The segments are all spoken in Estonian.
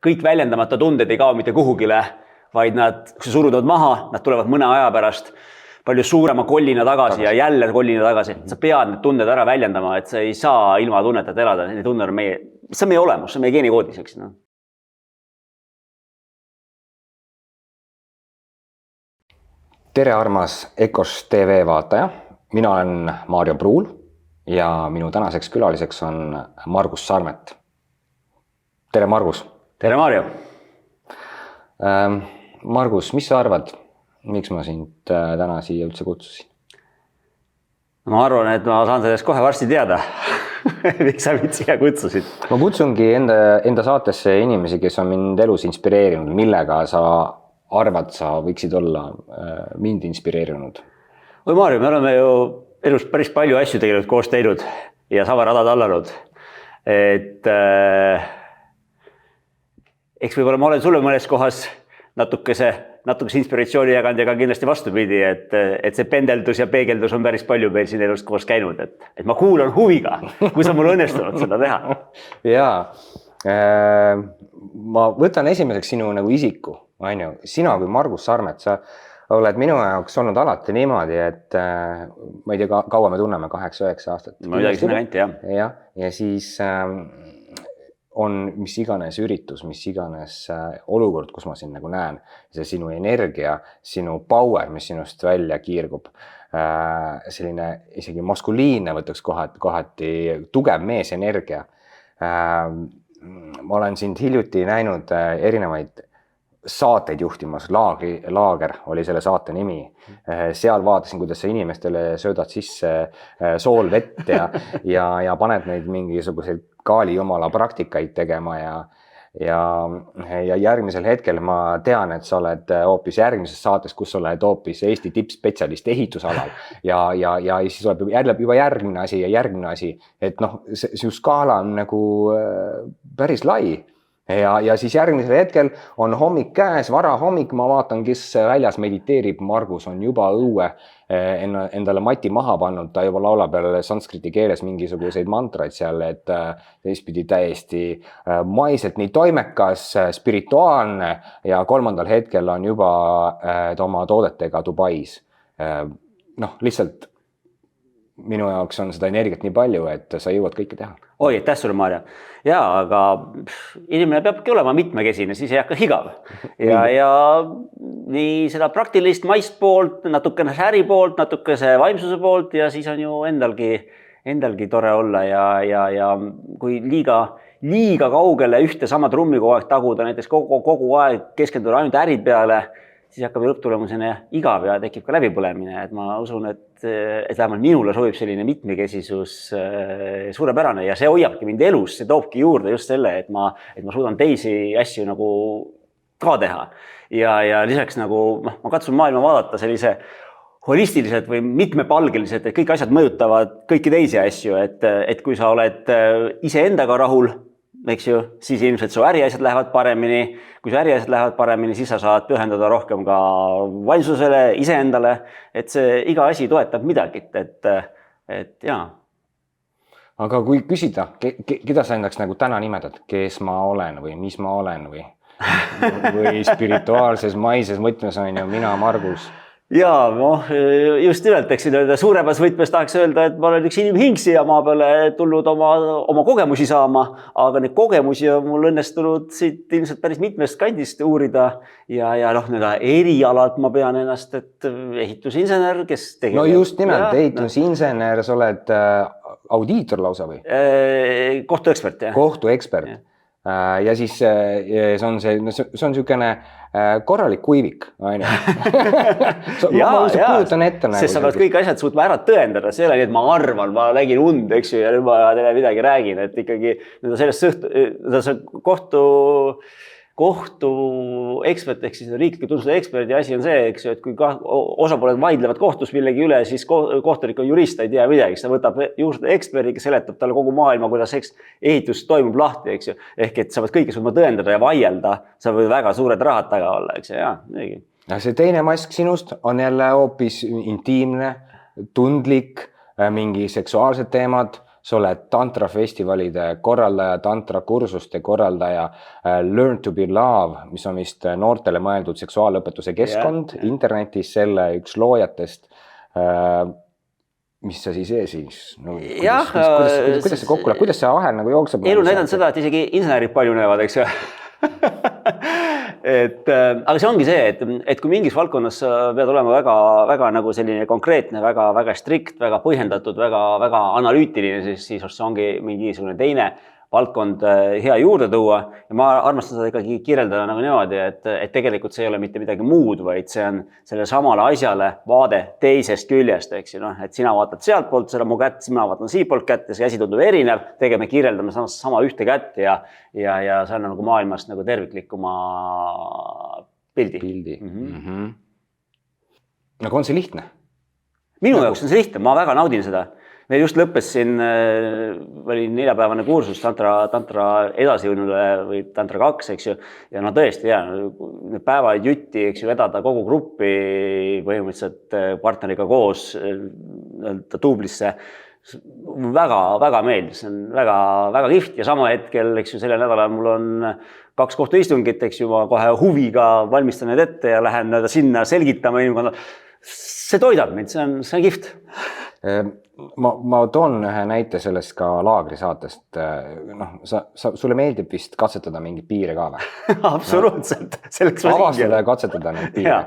kõik väljendamata tunded ei kao mitte kuhugile, vaid nad, kui sa surud maha, nad tulevad mõne aja pärast palju suurema kollina tagasi ja jälle kollina tagasi. Sa pead need tunded ära väljendama, et sa ei saa ilma tunnetata elada. See on meie olemus, see on meie geenikoodis, eks. No? Tere armas EKOS TV vaataja. Mina olen Maarjo Pruul ja minu tänaseks külaliseks on Margus Sarmet. Tere Margus. Tere Maarjo. Margus, mis sa arvad? Miks ma sind täna siia üldse kutsusin? Ma arvan, et ma saan sellest kohe varsti teada. Miks sa mind siia kutsusid? Ma kutsungi enda saatesse inimesi, kes on mind elus inspireerinud. Millega sa arvad, sa võiksid olla mind inspireerinud? Oi Maarjo, me oleme ju elus päris palju asju tegelikult koos teinud ja sama rada tallanud. Et eks võib-olla ma olen sulle mõnes kohas natukese inspiratsiooni jaganud ja ka kindlasti vastupidi, et see pendeldus ja peegeldus on päris palju meil siin elust koos käinud, et ma kuulan huviga, kui sa mul õnnestunud seda teha. Jaa, ma võtan esimeseks sinu nagu isiku, sina kui Margus Sarmet, sa oled minu jaoks olnud alati niimoodi, et ma ei tea, kaua me tunneme, 8-9 aastat. Ma midagi sinna kanti, jah. Ja siis on mis iganes üritus, mis iganes olukord, kus ma siin nagu näen, see sinu energia, sinu power, mis sinust välja kiirgub, selline isegi maskuliinne võtaks kohati tugev mees energia. Ma olen sind hiljuti näinud erinevaid saateid juhtimas, Laager oli selle saate nimi. Seal vaatasin, kuidas sa inimestele söödad sisse soolvett ja paned neid mingisuguseid kaali jumala praktikaid tegema ja järgmisel hetkel ma tean, et sa oled hoopis järgmises saates, kus sa oled hoopis Eesti tippspetsialist ehitusalal ja siis tuleb juba järgmine asi, et see skaala on nagu päris lai. Ja siis järgmisel hetkel on hommik käes, varahommik, ma vaatan, kes väljas mediteerib, Margus on juba õue endale mati maha pannud, ta juba laulab peale sanskriti keeles mingisuguseid mantraid seal, et teistpidi täiesti maiselt nii toimekas, spirituaalne ja kolmandal hetkel on juba oma toodetega Dubais. Lihtsalt minu jaoks on seda energiat nii palju, et sa jõuad kõike teha. Oi, aitäh sulle, Maarja. Jaa, aga inimene peabki olema mitmekesine, siis ei hakka higav. Ja nii seda praktilist maist poolt, natukene äri poolt, natukese vaimsuse poolt ja siis on ju endalgi tore olla ja kui liiga kaugele ühte sama trummi kogu aeg taguda, näiteks kogu aeg keskenduda ainult ärid peale, siis hakkab lõpptulemusena igav ja tekib ka läbipõlemine. Et ma usun, et vähemalt minule sobib selline mitmekesisus suurepärane ja see hoiabki mind elus, see toobki juurde just selle, et ma suudan teisi asju nagu ka teha. Ja lisaks nagu ma katsun maailma vaadata sellise holistiliselt või mitmepalgeliselt, et kõik asjad mõjutavad kõiki teisi asju, et kui sa oled iseendaga rahul, eks ju, siis ilmselt su äriasjad lähevad paremini. Kui su äriasjad lähevad paremini, siis sa saad pühendada rohkem ka vaimsusele, iseendale, et see iga asi toetab midagi, et jaa. Aga kui küsida, keda sa endaks nagu täna nimetad, kes ma olen või mis ma olen või spirituaalses maises mõtmes on ju mina Margus? Jaa, just nimelt, eks suuremas võtmes tahaks öelda, et ma olen üks inimhing siia maa peale tulnud oma kogemusi saama, aga neid kogemusi on mul õnnestunud siit ilmselt päris mitmest kandist uurida ja erialalt ma pean ennast, et ehitusinsener, kes tegeleb... No just nimelt, ehitusinsener, sa oled audiitor lausa või? Kohtuekspert, jah. Kohtuekspert. Ja siis see on niisugune korralik kuivik. Ma kujutan ette. Sest sa pead kõik asjad suutma ära tõendada, see ei ole nii, et ma arvan, ma nägin und, eks ju, ja nüüd ma teile midagi räägin, et ikkagi sellest kohtu ekspert, ehk siis riikliku tunnustuse eksperdi asi on see, eks ju, et kui osapooled vaidlevad kohtus millegi üle, siis kohtunik on jurist, ei tea midagi, ta võtab juurde eksperdi, kes seletab talle kogu maailma, kuidas ehitus toimub lahti, eks ju. Ehk et sa võid kõike suutma tõendada ja vaielda, sa võid väga suured rahad taga olla, eks ju, jaa, midagi. Ja see teine mask sinust on jälle hoopis intiimne, tundlik, mingi seksuaalsed teemad, sa oled tantrafestivalide korraldaja, tantrakursuste korraldaja, Learn to be love, mis on vist noortele mõeldud seksuaalõpetuse keskkond internetis, selle üks loojatest. Mis sa siis? No, kuidas see kokku läheb? Kuidas see ahel nagu jookseb? Elu näidanud seda, et isegi insenerid palju näevad, eks ju. Aga see ongi see, et kui mingis valdkonnas pead olema väga nagu selline konkreetne, väga strikt, väga põhjendatud, väga analüütiline, siis see ongi mingisugune teine valdkond hea juurde tuua ja ma armastan seda ikkagi kirjeldada nagu niimoodi, et tegelikult see ei ole mitte midagi muud, vaid see on selle samale asjale vaade teisest küljest, eks ju, noh, et sina vaatad sealt poolt seda mu kätt, mina vaatan siit poolt kätt ja see käsi tundub erinev, tegeme kirjeldame sama ühte kätt ja see on nagu maailmast nagu terviklikuma pildi. Nagu on see lihtne? Minu jaoks on see lihtne, ma väga naudin seda. Meil just lõppes siin, oli 4-päevane kursus tantra edasijõudnule või tantra 2, eks ju. Ja no tõesti, päevaid jutti, eks ju, vedada kogu gruppi põhimõtteliselt partneriga koos tuublisse. Väga meeldis, see on väga kihvt ja sama hetkel, eks ju, selle nädala mul on 2 kohtuistungit, eks ju, ma kohe huviga valmistan need ette ja lähen sinna selgitama inimkonna. See toidab meid, see on kihvt. Ma toon ühe näite sellest ka laagrisaatest. Sulle meeldib vist katsetada mingid piire ka või? Absoluutselt. Avastada ja katsetada neid piire.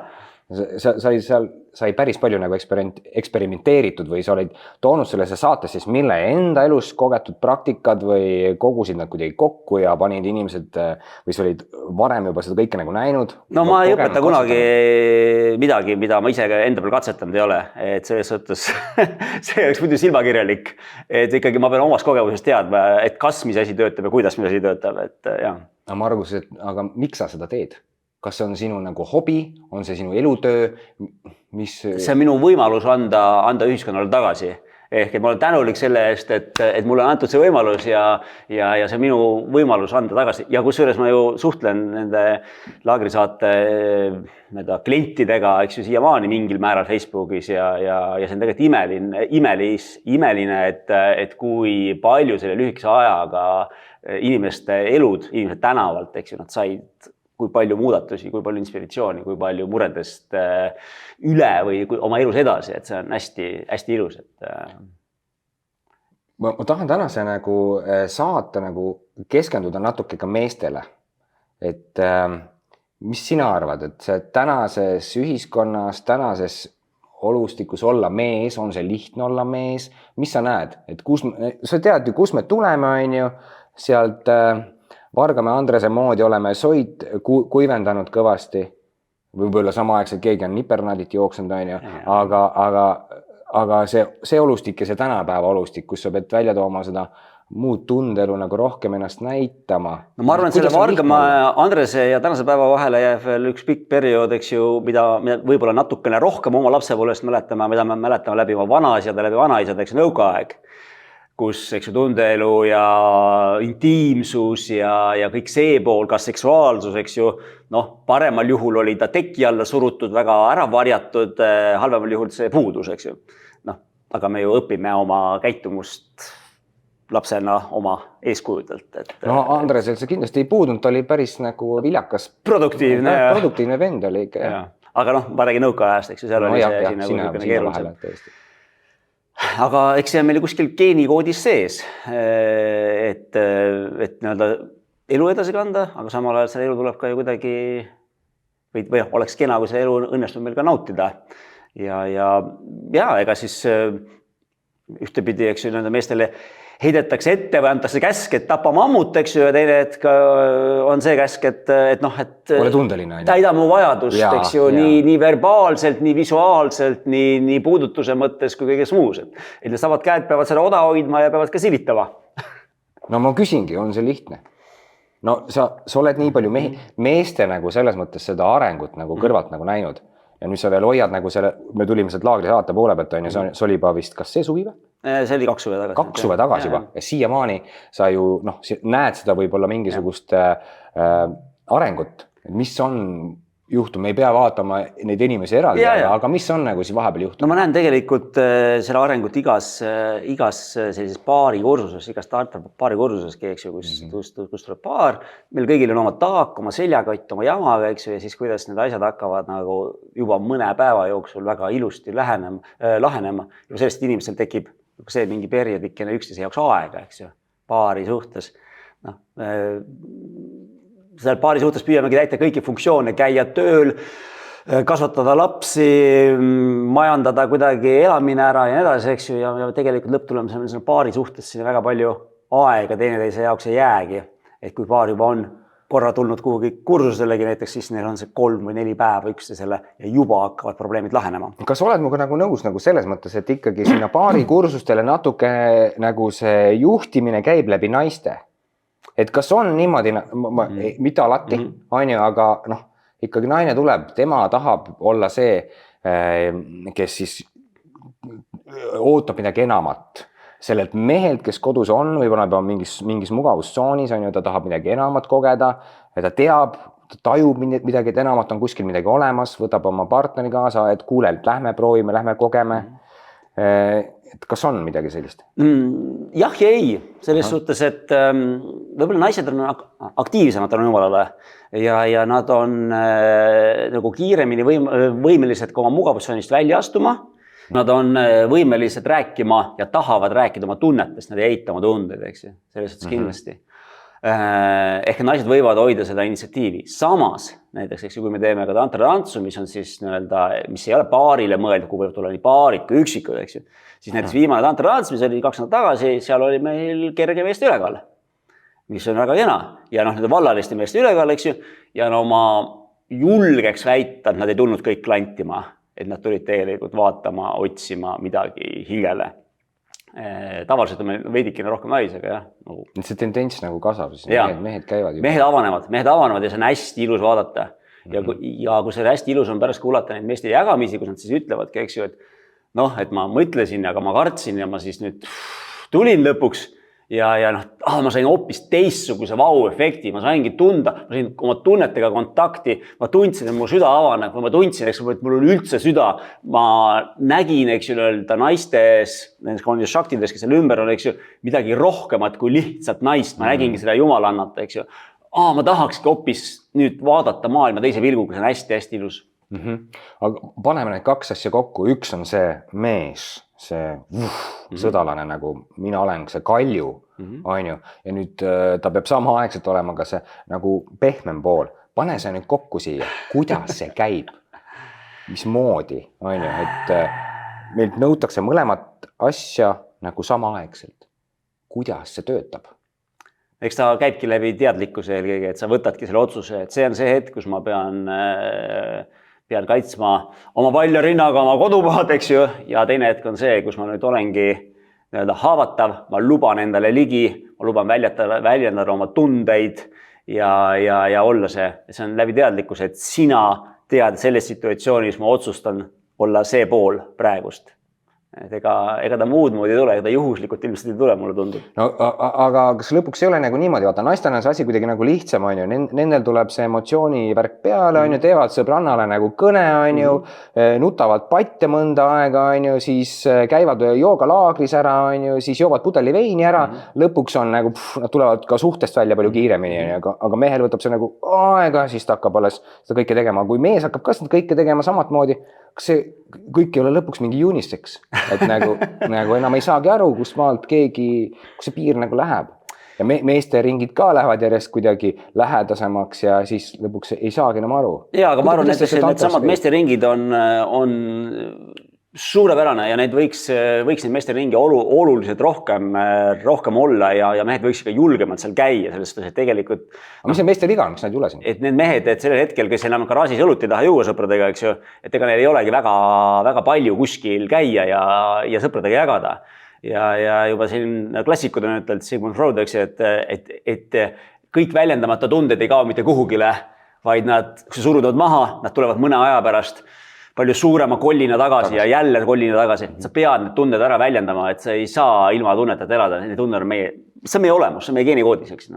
Sai päris palju nagu eksperimenteeritud või sa olid toonud sellesse saatesse, siis mille enda elus kogetud praktikad või kogusid nad kuidagi kokku ja panid inimesed või sa olid varem juba seda kõike nagu näinud? No ma ei õpeta kunagi midagi, mida ma ise enda peal katsetanud ei ole, et selles suhtes see oleks muidu silmakirjalik, et ikkagi ma pean omast kogemusest teadma, et kas mis asi töötab ja kuidas mis asi töötab, et jah. Margus, aga miks sa seda teed? Kas see on sinu nagu hobi, on see sinu elutöö, mis... See on minu võimalus anda ühiskonnale tagasi. Ehk et ma olen tänulik selle eest, et mulle on antud see võimalus ja see on minu võimalus anda tagasi. Ja kusjuures ma ju suhtlen nende laagrisaate klientidega, eks ju, siiamaani mingil määral Facebookis ja see on tegelikult imeline, et kui palju selle lühikese ajaga inimeste elud, inimesed tänavalt, eks ju, nad said kui palju muudatusi, kui palju inspiratsiooni, kui palju muredest üle või oma elus edasi, et see on hästi ilus. Ma tahan tänase nagu saate nagu keskenduda natuke ka meestele. Et mis sina arvad, et see tänases ühiskonnas, tänases olustikus olla mees, on see lihtne olla mees? Mis sa näed? Et sa tead ju, kus me tuleme, on ju, sealt... Vargamäe Andrese moodi oleme soid kuivendanud kõvasti, võib-olla samaaegselt keegi on nipernadit jooksnud, on ju, aga see olustik ja see tänapäeva olustik, kus sa pead välja tooma seda muud tundelu nagu rohkem ennast näitama. No ma arvan, et selle Vargamäe Andrese ja tänase päeva vahele jääb veel üks pikk periood, eks ju, mida võib-olla natukene rohkem oma lapsepõlvest mäletame, mida me mäletame läbi vanaisade, eks nõukaaeg. Kus, eks ju, tundeelu ja intiimsus ja kõik see pool, ka seksuaalsus, eks ju, noh, paremal juhul oli ta teki alla surutud, väga ära varjatud, halvemal juhul see puudus, eks ju. Noh, aga me ju õpime oma käitumust lapsena oma eeskujudelt. No Andresel see kindlasti ei puudunud, ta oli päris nagu viljakas. Produktiivne vend oli ikka. Aga noh, ma räägin nõukaajast, eks ju, seal oli see nagu keerulisem. Aga eks see on meil kuskil geenikoodis sees, et nii-öelda elu edasi kanda, aga samal ajal selle elu tuleb ka ju kuidagi, või oleks kena, kui see elu õnnestub meil ka nautida. Ja ega siis ühtepidi, eks ju, nende meestele heidetakse ette või antakse käsk, et tapa mammut, eks ju, ja teine hetk on see käsk, et ole tundeline. Täida mu vajadust, eks ju, nii verbaalselt, nii visuaalselt, nii puudutuse mõttes kui kõiges muus. Et need samad käed peavad seda oda hoidma ja peavad ka silitama. No ma küsingi, on see lihtne? No sa oled nii palju meeste nagu selles mõttes seda arengut nagu kõrvalt nagu näinud. Ja nüüd sa veel hoiad nagu selle, me tulime sealt laagri saate poole pealt, on ju, see oli juba vist, kas see suvi või? See oli 2 suve tagasi. 2 suve tagasi juba. Ja siiamaani sa ju näed seda võib-olla mingisugust arengut. Mis on juhtum, ei pea vaatama neid inimesi eraldi, aga mis on nagu siis vahepeal juhtum? No ma näen tegelikult selle arengut igas sellises paari kursuses, igas startup paari kursuses, eks ju, kus tuleb paar, meil kõigil on oma taak, oma seljakott, oma jamaga, eks ju, ja siis kuidas need asjad hakkavad nagu juba mõne päeva jooksul väga ilusti lahenema. Ja sellest inimestel tekib see mingi perioodikene üksteise jaoks aega, eks ju, paari suhtes. No, seal paari suhtes püüamegi täita kõiki funktsioone, käia tööl, kasvatada lapsi, majandada kuidagi elamine ära ja nii edasi, eks ju, ja tegelikult lõpptulemusena meil paari suhtes siin väga palju aega teineteise jaoks ei jäägi. Et kui paar juba on korra tulnud kuhugi kursuselegi näiteks, siis neil on see 3 või 4 päeva üksteisele ja juba hakkavad probleemid lahenema. Kas oled minuga nagu nõus nagu selles mõttes, et ikkagi sinna paari kursustele natuke nagu see juhtimine käib läbi naiste? Et kas on niimoodi, mitte alati, aga ikkagi naine tuleb, tema tahab olla see, kes siis ootab midagi enamat. Sellelt mehelt, kes kodus on, võib-olla mingis mugavustsoonis, ta tahab midagi enamat kogeda, ta teab, ta tajub midagi, et enamat on kuskil midagi olemas, võtab oma partneri kaasa, et kuule, lähme proovime, lähme kogeme. Et kas on midagi sellist? Jah ja ei, selles suhtes, et võib-olla naised on aktiivsemad tänu jumalale ja nad on nagu kiiremini võimelised ka oma mugavustsoonist välja astuma. Nad on võimelised rääkima ja tahavad rääkida oma tunnetest, nad ei eita oma tundeid, eks ju, selles suhtes kindlasti. Ehk naised võivad hoida seda initsiatiivi. Samas, näiteks, eks ju, kui me teeme ka tantrarantsu, mis on siis mis ei ole paarile mõeldud, kui võib tulla nii paarid kui üksikud, eks ju, siis näiteks viimane tantrarants, mis oli 2 nädalat tagasi, seal oli meil kerge meeste ülekaal, mis on väga kena. Ja need vallaliste meeste ülekaal, eks ju, ja ma julgeks väita, et nad ei tulnud kõik klantima, et nad tulid tegelikult vaatama, otsima midagi hingele. Tavaliselt on meil veidikene rohkem naisega, jah. See tendents nagu kasvab, siis mehed käivad juba. Mehed avanevad ja see on hästi ilus vaadata. Ja kui see hästi ilus on pärast kuulata neid meeste jagamisi, kus nad siis ütlevadki, eks ju, et ma mõtlesin, aga ma kartsin ja ma siis nüüd tulin lõpuks ja ma sain hoopis teistsuguse vau-efekti, ma saingi tunda, ma sain oma tunnetega kontakti, ma tundsin, et mu süda avaneb, ma tundsin, eks, et mul on üldse süda, ma nägin, eks ju, naistes, nendes šaktides, kes seal ümber on, eks ju, midagi rohkemat kui lihtsalt naist, ma nägingi seda jumalannat, eks ju. Ma tahakski hoopis nüüd vaadata maailma teise pilguga, see on hästi-hästi ilus. Aga paneme need 2 asja kokku, üks on see mees, see sõdalane nagu mina olen, see kalju, on ju, ja nüüd ta peab samaaegselt olema ka see nagu pehmem pool. Pane see nüüd kokku siia, kuidas see käib, mismoodi, on ju, et meilt nõutakse mõlemat asja nagu samaaegselt. Kuidas see töötab? Eks ta käibki läbi teadlikkuse eelkõige, et sa võtadki selle otsuse, et see on see hetk, kus ma pean kaitsma oma palja rinnaga oma kodukohad, eks ju, ja teine hetk on see, kus ma nüüd olengi haavatav, ma luban endale ligi, ma luban väljendada oma tundeid ja olla see on läbi teadlikkuse, et sina tead selles situatsioonis, ma otsustan olla see pool praegust. Et ega ta muud moodi ei tule, ega ta juhuslikult ilmselt ei tule, mulle tundub. No, aga kas lõpuks ei ole nagu niimoodi, vaata, naistel on see asi kuidagi nagu lihtsam, on ju, nendel tuleb see emotsioonivärk peale, on ju, teevad sõbrannale nagu kõne, on ju, nutavad patte mõnda aega, on ju, siis käivad joogalaagris ära, on ju, siis joovad pudeli veini ära, lõpuks on nagu, nad tulevad ka suhtest välja palju kiiremini, aga mehel võtab see nagu aega, siis ta hakkab alles seda kõike tegema. Kui mees hakkab ka seda kõike tegema samat moodi, kas see kõik ei ole lõpuks mingi unisex, et nagu enam ei saagi aru, kus maalt kus see piir nagu läheb. Ja meeste ringid ka lähevad järjest kuidagi lähedasemaks ja siis lõpuks ei saagi enam aru. Ja, aga ma arvan, et need samad meeste ringid on suurepärane ja need võiks need meeste ringi oluliselt rohkem olla ja mehed võiks ka julgemalt seal käia, sellest, et tegelikult... Aga mis see meeste viga on, miks nad ei ole siin? Et need mehed, et sellel hetkel, kes enam garaažis õlut ei taha juua sõpradega, eks ju, et ega neil ei olegi väga palju kuskil käia ja sõpradega jagada. Ja juba siin klassikud on ütelnud, Sigmund Freud, eks ju, et kõik väljendamata tunded ei kao mitte kuhugile, vaid kui sa surud maha, nad tulevad mõne aja pärast palju suurema kollina tagasi ja jälle kollina tagasi. Sa pead need tunded ära väljendama, et sa ei saa ilma tunnetata elada. See on meie olemus, see on meie geenikoodis, eks.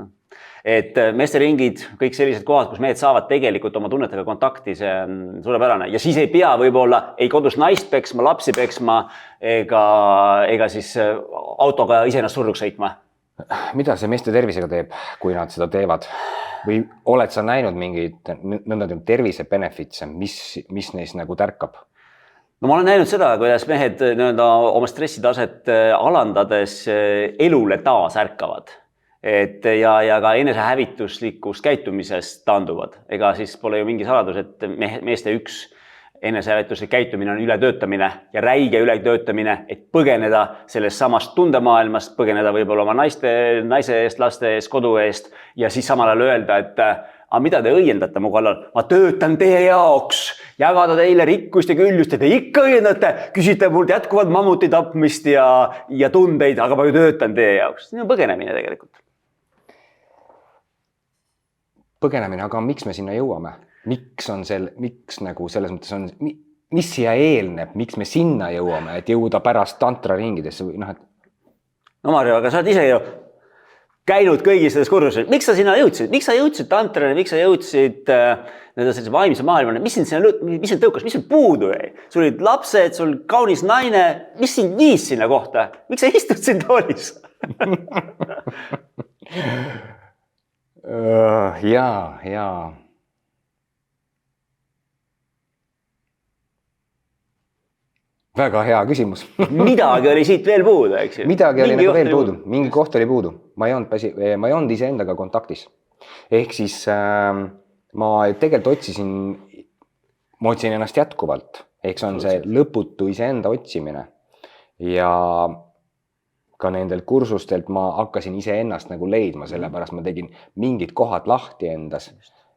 et meesteringid, kõik sellised kohad, kus mehed saavad tegelikult oma tunnetega kontakti, see on suurepärane ja siis ei pea võib-olla ei kodus naist peksma, lapsi peksma ega siis autoga ise ennast surnuks sõitma. Mida see meeste tervisega teeb, kui nad seda teevad? Või oled sa näinud mingid nõnda tervise benefits, mis neis nagu tärkab? No ma olen näinud seda, kuidas mehed oma stressitaset alandades elule taas ärkavad. Ja ka enesehävituslikust käitumisest taanduvad. Ega siis pole ju mingi saladus, et meeste üks enesehävituslik käitumine on ületöötamine ja räige ületöötamine, et põgeneda sellest samast tundemaailmast, põgeneda võib-olla oma naise eest, laste eest, kodu eest ja siis samal ajal öelda, et aga mida te õiendate mu kallal? Ma töötan teie jaoks, jagada teile rikkust ja küljust ja te ikka õiendate, küsite mult jätkuvalt mammuti tapmist ja tundeid, aga ma ju töötan teie jaoks. See on põgenemine tegelikult. Põgenemine, aga miks me sinna jõuame? Miks nagu selles mõttes on, mis siia eelneb, miks me sinna jõuame, et jõuda pärast tantra ringidesse või et... No Marjo, aga sa oled ise ju käinud kõigis selles kursuses. Miks sa sinna jõudsid? Miks sa jõudsid tantrale? Miks sa jõudsid sellise vaimse maailmana? Mis sind tõukas? Mis sind puudu jäi? Sul olid lapsed, sul kaunis naine. Mis sind viis sinna kohta? Miks sa istud siin toolis? Jaa. Väga hea küsimus. Midagi oli siit veel puudu, eks ju? Midagi oli nagu veel puudu. Mingi koht oli puudu. Ma ei olnud ise endaga kontaktis. Ehk siis ma tegelikult otsin ennast jätkuvalt. Ehk see on see lõputu iseenda otsimine. Ja ka nendel kursustelt ma hakkasin ise ennast nagu leidma, sellepärast ma tegin mingid kohad lahti endas.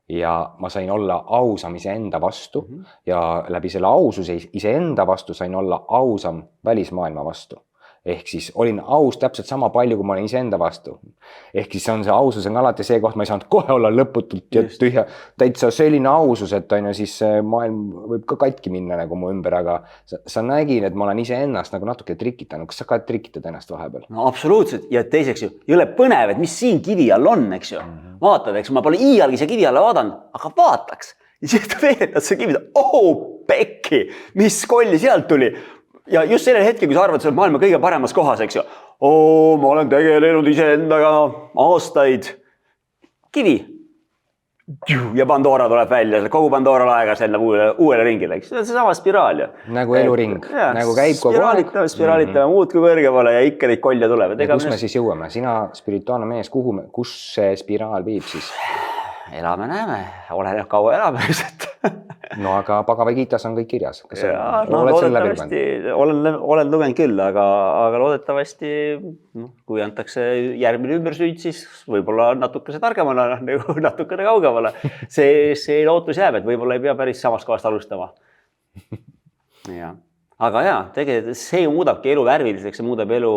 Ja ma sain olla ausam iseenda vastu ja läbi selle aususe iseenda vastu sain olla ausam välismaailma vastu. Ehk siis olin aus täpselt sama palju, kui ma olin iseenda vastu. Ehk siis see ausus on alati see koht, ma ei saanud kohe olla lõputult ja tühja. Täitsa selline ausus, et siis maailm võib ka katki minna nagu mu ümber, aga sa nägin, et ma olen iseennast nagu natuke trikitanud. Kas sa ka trikitad ennast vahepeal? No absoluutselt. Ja teiseks ju, jõle põnev, et mis siin kivi all on, eks ju. Vaatad, eks ma pole iialgi see kivi alla vaadanud, aga vaataks. Ja siis ta veeretad see kivi, pekki, mis kolli sealt tuli. Ja just sellel hetkel, kui sa arvad, sa oled maailma kõige paremas kohas, eks ju. Ma olen tegelenud iseendaga aastaid. Kivi. Ja Pandora tuleb välja, kogu Pandora laegas lendab uuele ringile, eks. See on see sama spiraal. Nagu eluring, nagu käib kogu aeg. Spiraalitame muud kui kõrgemale ja ikka neid kolja tuleb. Ja kus me siis jõuame? Sina spirituaalne mees, kus see spiraal viib siis? Elame, näeme. Oleneb kaua elame. No aga Bhagavad-Gitas on kõik kirjas. Olen lugenud küll, aga loodetavasti, kui antakse järgmine ümbersüüd, siis võib-olla natukese targemana, natukene kaugemale. See lootus jääb, et võib-olla ei pea päris samast kohast alustama. Aga tegelikult see ju muudabki elu värviliseks, see muudab elu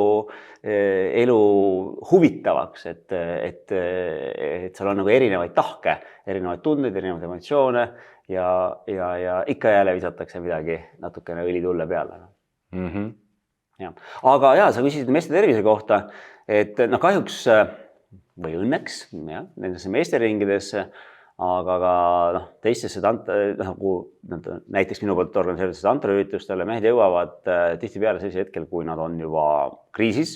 huvitavaks, et seal on nagu erinevaid tahke, erinevaid tundeid, erinevaid emotsioone ja ikka jälle visatakse midagi natukene õli tulle peale. Aga sa küsisid meeste tervise kohta, et kahjuks või õnneks nendesse meesteringides, aga ka teistesse näiteks minu poolt organiseeritud tantraüritustele mehed jõuavad tihtipeale sellisel hetkel, kui nad on juba kriisis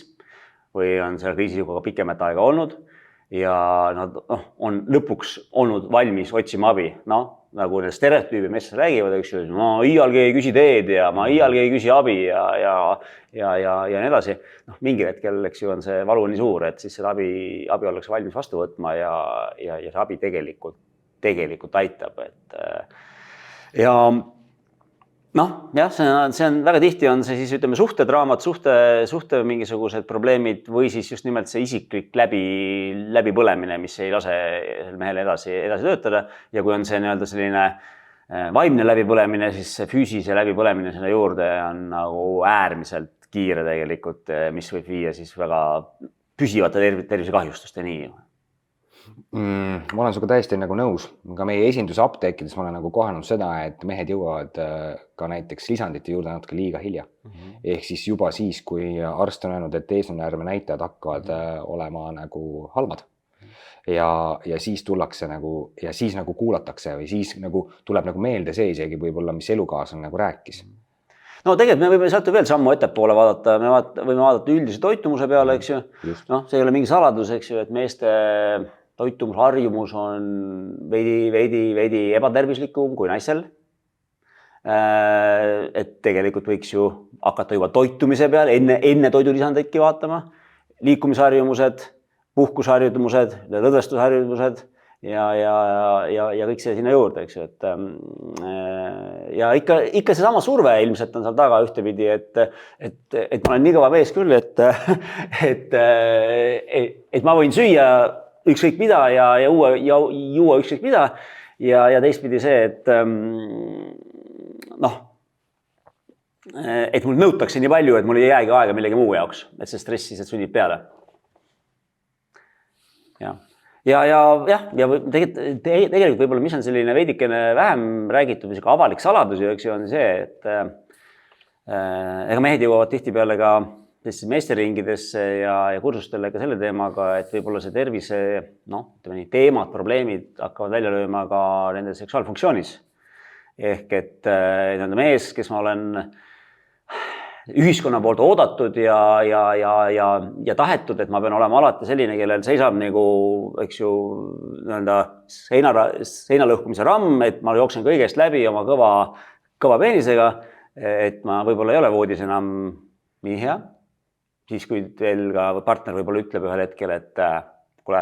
või on seal kriisis juba pikemat aega olnud ja nad on lõpuks olnud valmis otsima abi. Nagu need stereotüübi meestest räägivad, eks ju, ma iialgi ei küsi teed ja ma iialgi ei küsi abi ja nii edasi. Mingil hetkel, eks ju, on see valu nii suur, et siis seda abi ollakse valmis vastu võtma ja see abi tegelikult aitab. See on väga tihti on see siis, ütleme, suhtedraamad, suhte mingisugused probleemid või siis just nimelt see isiklik läbipõlemine, mis ei lase mehele edasi töötada. Ja kui on see selline vaimne läbipõlemine, siis see füüsise läbipõlemine selle juurde on nagu äärmiselt kiire tegelikult, mis võib viia siis väga püsivate tervisekahjustusteni. Ma olen sinuga täiesti nagu nõus. Ka meie esindusapteekides ma olen nagu kohanud seda, et mehed jõuavad ka näiteks lisandite juurde natuke liiga hilja. Ehk siis juba siis, kui arst on öelnud, et eesnäärme näitajad hakkavad olema nagu halvad. ja siis tullakse nagu ja siis nagu kuulatakse või siis nagu tuleb nagu meelde see isegi võib-olla, mis elukaaslane nagu rääkis. No tegelikult me võime sealt veel sammu ettepoole vaadata, võime vaadata üldise toitumuse peale, eks ju. Noh, see ei ole mingi saladus, eks ju, et meeste toitumusharjumus on veidi ebatervislikum kui naistel. Et tegelikult võiks ju hakata juba toitumise peale enne toidulisandeidki vaatama. Liikumisharjumused, puhkusharjumused, lõdvestusharjumused ja kõik see sinna juurde, eks ju, et ja ikka seesama surve ilmselt on seal taga ühtepidi, et ma olen nii kõva mees küll, et ma võin süüa ükskõik mida ja juua ükskõik mida ja teistpidi see, et noh, et mul nõutakse nii palju, et mul ei jäägi aega millegi muu jaoks, et see stress siis sunnib peale. Ja tegelikult võib-olla, mis on selline veidikene vähem räägitud või avalik saladusi, eks ju, on see, et ega mehed jõuavad tihtipeale ka meesteringidesse ja kursustele ka selle teemaga, et võib-olla see tervise teemad, probleemid hakkavad välja lööma ka nende seksuaalfunktsioonis. Ehk et mees, kes ma olen ühiskonna poolt oodatud ja tahetud, et ma pean olema alati selline, kellel seisab nagu, eks ju, seinalõhkumise ramm, et ma jooksen kõigest läbi oma kõva peenisega, et ma võib-olla ei ole voodis enam nii hea. Siis kui teil ka partner võib-olla ütleb ühel hetkel, et kuule,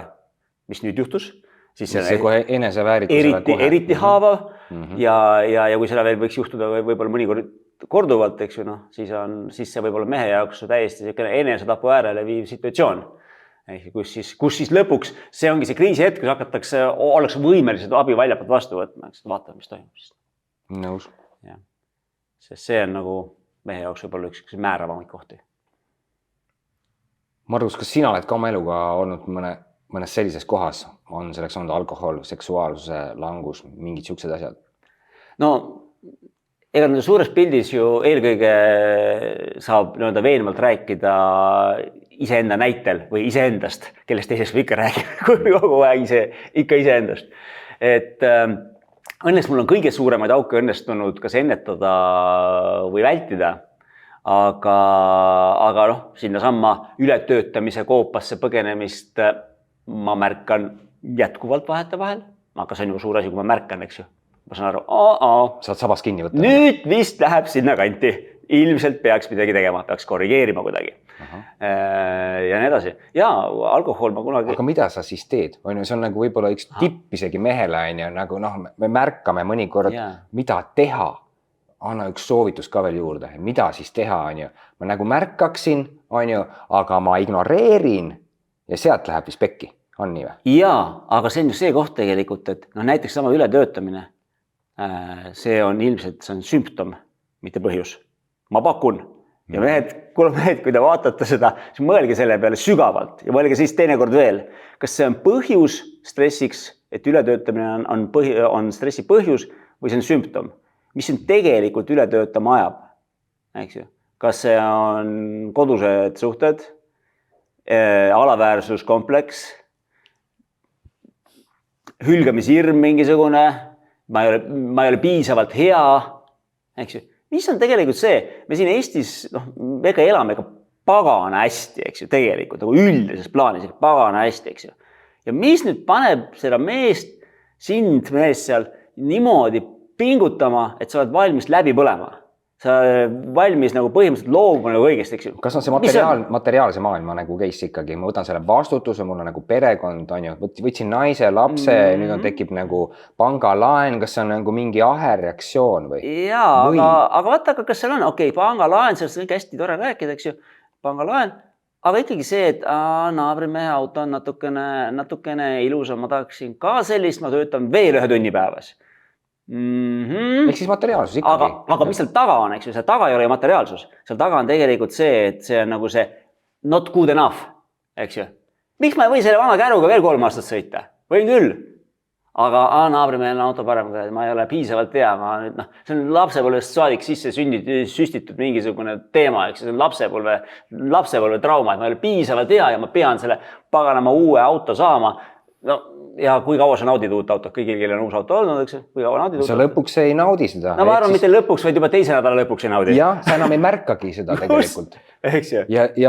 mis nüüd juhtus? Siis see kohe enesevääritusele eriti haavav ja kui seda veel võiks juhtuda võib-olla mõnikord korduvalt, eks ju, siis see võib olla mehe jaoks täiesti enesetapu äärele viiv situatsioon. Kus siis lõpuks see ongi see kriisi hetk, kus ollakse võimelised abi väljapoolt vastu võtma, eks vaatame, mis toimub. Nõus. Sest see on nagu mehe jaoks võib olla üks määravamaid kohti. Margus, kas sina oled ka oma eluga olnud mõnes sellises kohas? On selleks olnud alkohol, seksuaalsuse langus, mingid siuksed asjad? No, ega suures pildis ju eelkõige saab veenvalt rääkida iseenda näitel või iseendast, kellest teisest või ikka räägib, kui kogu aeg ikka iseendast. Et õnneks mul on kõige suuremaid auke õnnestunud kas ennetada või vältida, aga sinna samma ületöötamise koopasse põgenemist ma märkan jätkuvalt vahetevahel, aga see on ju suur asi, kui ma märkan, eks ju. Ma saan aru, saad sabas kinni võtta. Nüüd vist läheb sinna kanti. Ilmselt peaks midagi tegema, peaks korrigeerima kuidagi. Ja nii edasi. Ja alkohol ma kunagi... Aga mida sa siis teed? See on nagu võib-olla üks tipp isegi mehele, nagu me märkame mõnikord, mida teha. Anna üks soovitus ka veel juurde. Mida siis teha? Ma nagu märkaksin, aga ma ignoreerin ja sealt läheb vist pekki. On nii või? Jaa, aga see on just see koht tegelikult, et näiteks sama ületöötamine, see on ilmselt sümptom, mitte põhjus. Ma pakun. Ja mehed, kui te vaatate seda, siis mõelge selle peale sügavalt ja mõelge siis teinekord veel. Kas see on põhjus stressiks, et ületöötamine on stressi põhjus või see on sümptom? Mis siin tegelikult ületöötama ajab? Eks ju? Kas see on kodused suhted, alaväärsuskompleks, hülgamishirm mingisugune, ma ei ole piisavalt hea, eks ju. Mis on tegelikult see? Me siin Eestis mega elame pagana hästi, eks ju, tegelikult, nagu üldises plaanis, pagana hästi, eks ju. Ja mis nüüd paneb seda meest, sind meest seal niimoodi pingutama, et sa oled valmis läbi põlema? Sa valmis nagu põhimõtteliselt loobuma nagu õigesti, eks ju. Kas on see materiaalse maailma nagu case ikkagi? Ma võtan selle vastutuse, mul on nagu perekond, võtsin naise, lapse, nüüd on tekib nagu pangalaen, kas see on nagu mingi aherreaktsioon või? Jaa, aga vaata, kas seal on, pangalaen, sellest on hästi tore rääkida, eks ju, pangalaen, aga ikkagi see, et naabrimehe auto on natukene ilusam, ma tahaksin ka sellist, ma töötan veel 1 tunni päevas. Ehk siis materiaalsus ikkagi. Aga mis seal taga on, eks ju, seal taga ei ole materiaalsus. Seal taga on tegelikult see, et see on nagu see not good enough, eks ju. Miks ma ei või selle vana käruga veel 3 aastat sõita? Võin küll. aga naabrimehel on auto parem, ma ei ole piisavalt hea, ma nüüd see on lapsepõlvest saadik sisse süstitud mingisugune teema, eks see on lapsepõlve trauma, et ma ei ole piisavalt hea ja ma pean selle paganama uue auto saama. No ja kui kaua sa naudid uut autot, kõigil, kellel on uus auto olnud, eks kui kaua naudid uut autot? Sa lõpuks ei naudi seda. No ma arvan, mitte lõpuks, vaid juba teise nädala lõpuks ei naudi. Jah, sa enam ei märkagi seda tegelikult. Eks ju? Ja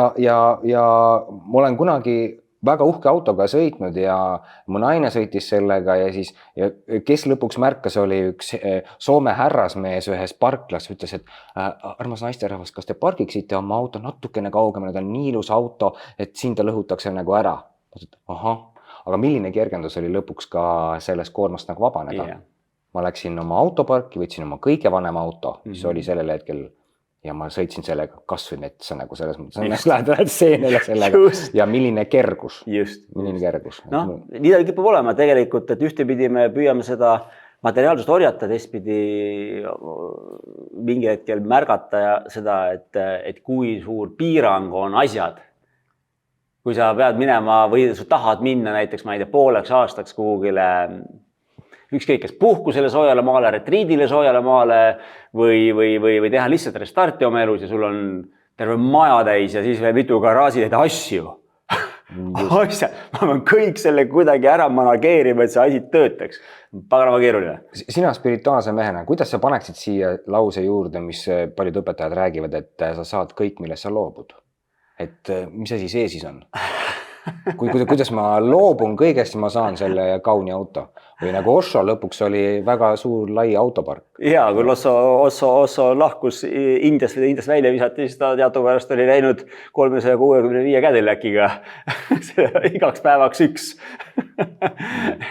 ma olen kunagi väga uhke autoga sõitnud ja mu naine sõitis sellega ja siis kes lõpuks märkas, oli üks Soome härrasmees ühes parklas, ütles, et armas naisterahvas, kas te pargiksite oma auto natukene kaugemale, ta on nii ilus auto, et siin ta lõhutakse nagu ära. Ahah. Aga milline kergendus oli lõpuks ka sellest koormast nagu vabaneda. Yeah. Ma läksin oma autoparki, võtsin oma kõige vanema auto, mis oli sellel hetkel ja ma sõitsin sellega kasvõi metsa nagu selles mõttes. Lähed seenele sellega ja milline kergus. Milline kergus. No, nii ta kipub olema tegelikult, et ühtepidi me püüame seda materiaalsust orjata, teistpidi mingi hetkel märgata seda, et kui suur piirang on asjad. Kui sa pead minema või sa tahad minna näiteks, ma ei tea, pooleks aastaks kuhugile ükskõik, kes puhkusele soojale maale, retriidile soojale maale või teha lihtsalt restarti oma elus ja sul on terve maja täis ja siis veel mitu garaaži täida asju. Ma pean kõik selle kuidagi ära manageerima, et see asi töötaks. Paganama keeruline. Sina spirituaalse mehena, kuidas sa paneksid siia lause juurde, mis paljud õpetajad räägivad, et sa saad kõik, millest sa loobud? Et mis asi see siis on? Kuidas ma loobun kõigest, ma saan selle kauni auto. Või nagu Osho lõpuks oli väga suur lai autopark. Jaa, kui Osho lahkus Indiast välja visati, siis ta teadupärast oli läinud 365 Cadillaciga igaks päevaks üks.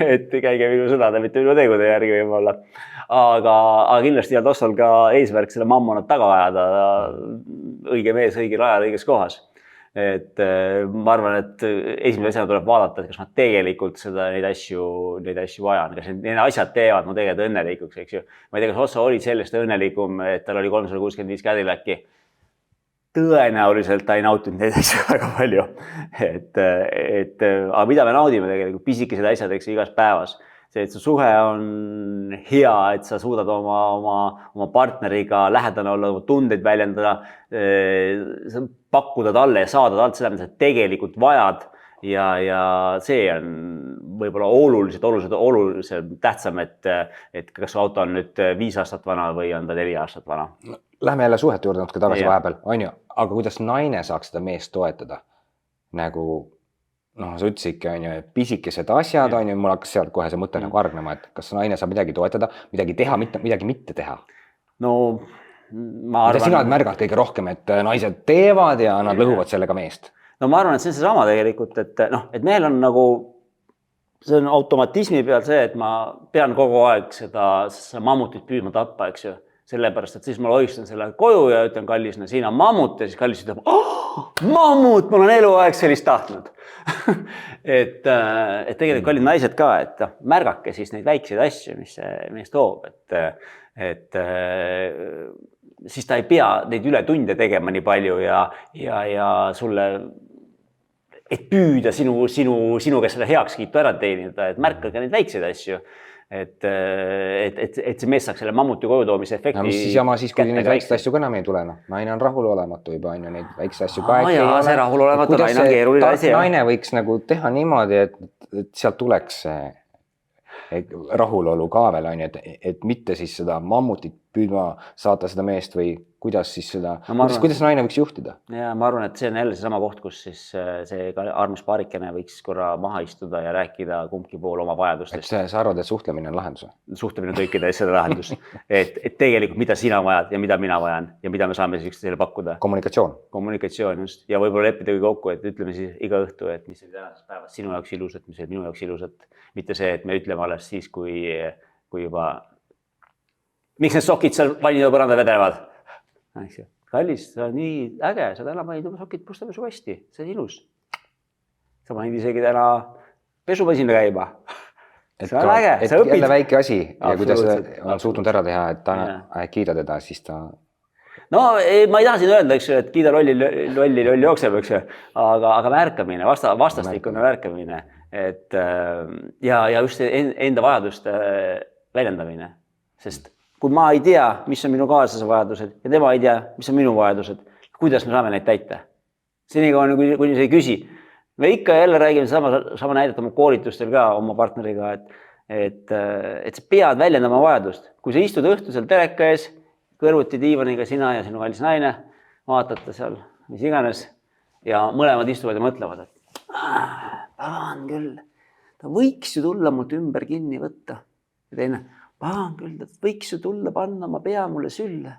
Et käige minu sõnade, mitte minu tegude järgi võib-olla. Aga kindlasti on Oshol ka eesmärk selle mammonat taga ajada, õige mees õigel ajal õiges kohas. Et ma arvan, et esimese asjana tuleb vaadata, et kas ma tegelikult neid asju vajan, kas need asjad teevad mu tegelikult õnnelikuks, eks ju. Ma ei tea, kas Osho oli sellest õnnelikum, et tal oli 365 Cadillaci. Tõenäoliselt ta ei nautinud neid asju väga palju. Aga mida me naudime tegelikult, pisikesed asjad, eks igas päevas. See, et su suhe on hea, et sa suudad oma partneriga lähedane olla, oma tundeid väljendada, pakkuda talle ja saada talt seda, mida sa tegelikult vajad ja see on võib-olla oluliselt tähtsam, et kas su auto on nüüd 5 aastat vana või on ta 4 aastat vana. Lähme jälle suhete juurde natuke tagasi vahepeal, on ju, aga kuidas naine saaks seda meest toetada? Nagu sa ütlesid, on ju, pisikesed asjad, on ju, mul hakkas sealt kohe see mõte nagu argnema, et kas naine saab midagi toetada, midagi teha, midagi mitte teha. No ma arvan... Mida sina märgad kõige rohkem, et naised teevad ja nad lõhuvad sellega meest? No ma arvan, et see on seesama tegelikult, et meil on nagu, see on automatismi peal see, et ma pean kogu aeg seda mammutit püüdma tappa, eks ju. Sellepärast, et siis ma loistan selle koju ja ütlen kallisena, siin on mammut ja siis kallis ütleb, mammut, mul on eluaeg sellist tahtnud. et tegelikult kallid naised ka, et märgake siis neid väikseid asju, mis see mees toob, et siis ta ei pea neid üle tunde tegema nii palju ja sulle, et püüda sinu kes selle heakskiitu ära teenida, et märkage neid väikseid asju. Et see mees saaks selle mammuti koju toomise efekti. No, mis siis jama siis, kui neid väikseid asju ka enam ei tule. Naine on rahulolematu juba, on ju neid väikseid asju ka. See rahulolematu, naine on keeruline asi. Naine võiks nagu teha niimoodi, et sealt tuleks rahulolu ka veel, on ju, et mitte siis seda mammutit püüdma saata seda meest või kuidas siis seda, kuidas naine võiks juhtida? Ja ma arvan, et see on jälle seesama koht, kus siis see armas paarikene võiks korra maha istuda ja rääkida kumbki pool oma vajadustest. Sa arvad, et suhtlemine on lahendus? Suhtlemine on kõikide asjade lahendus. Et tegelikult mida sina vajad ja mida mina vajan ja mida me saame siis üksteisele pakkuda. Kommunikatsioon just. Ja võib-olla leppida kokku, et ütleme siis iga õhtu, et mis oli tänases päevas sinu jaoks ilusat, mis oli minu jaoks ilusat. Mitte see, et me ütleme alles siis, kui juba miks need sokid seal vannide põranda vedelevad? Kallis, see on nii äge, sa täna panid oma sokid pustapesu kasti, see on ilus. Sa panid isegi täna pesumasina käima. See on äge, sa õpid. Jälle väike asi ja kuidas on suutnud ära teha, et ta kiida teda, siis ta... No ma ei taha siin öelda, et kiida lolli jookseb, aga märkamine, vastastikune märkamine, et ja just enda vajaduste väljendamine, sest kui ma ei tea, mis on minu kaaslase vajadused ja tema ei tea, mis on minu vajadused, kuidas me saame neid täita? Senikaua, kuni sa ei küsi. Me ikka jälle räägime sama näidet oma koolitustel ka oma partneriga, et sa pead väljendama vajadust. Kui sa istud õhtusel teleka ees, kõrvuti diivaniga sina ja sinu kallis naine, vaatate seal, mis iganes, ja mõlemad istuvad ja mõtlevad, et pagan küll, ta võiks ju tulla mult ümber kinni võtta. Ja teine, pagan küll, ta võiks ju tulla panna oma pea mulle sülle.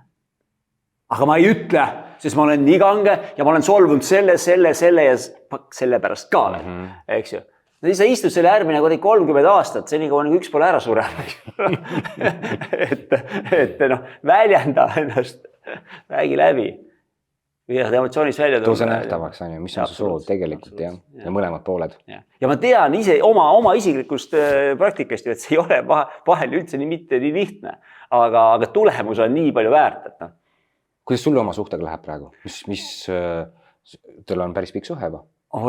Aga ma ei ütle, sest ma olen nii kange ja ma olen solvunud selle ja selle pärast ka veel, eks ju. Siis sa istud selle järgmine 30 aastat, seni kui üks pole ära sureb. et väljenda ennast, räägi läbi. Viiad emotsioonist välja. Too see nähtavaks, mis on su soov tegelikult ja mõlemad pooled. Ja ma tean ise oma isiklikust praktikast, et see ei ole vahel üldse mitte nii lihtne, aga tulemus on nii palju väärt, et Kuidas sulle oma suhtega läheb praegu? Teil on päris pikk suhe juba?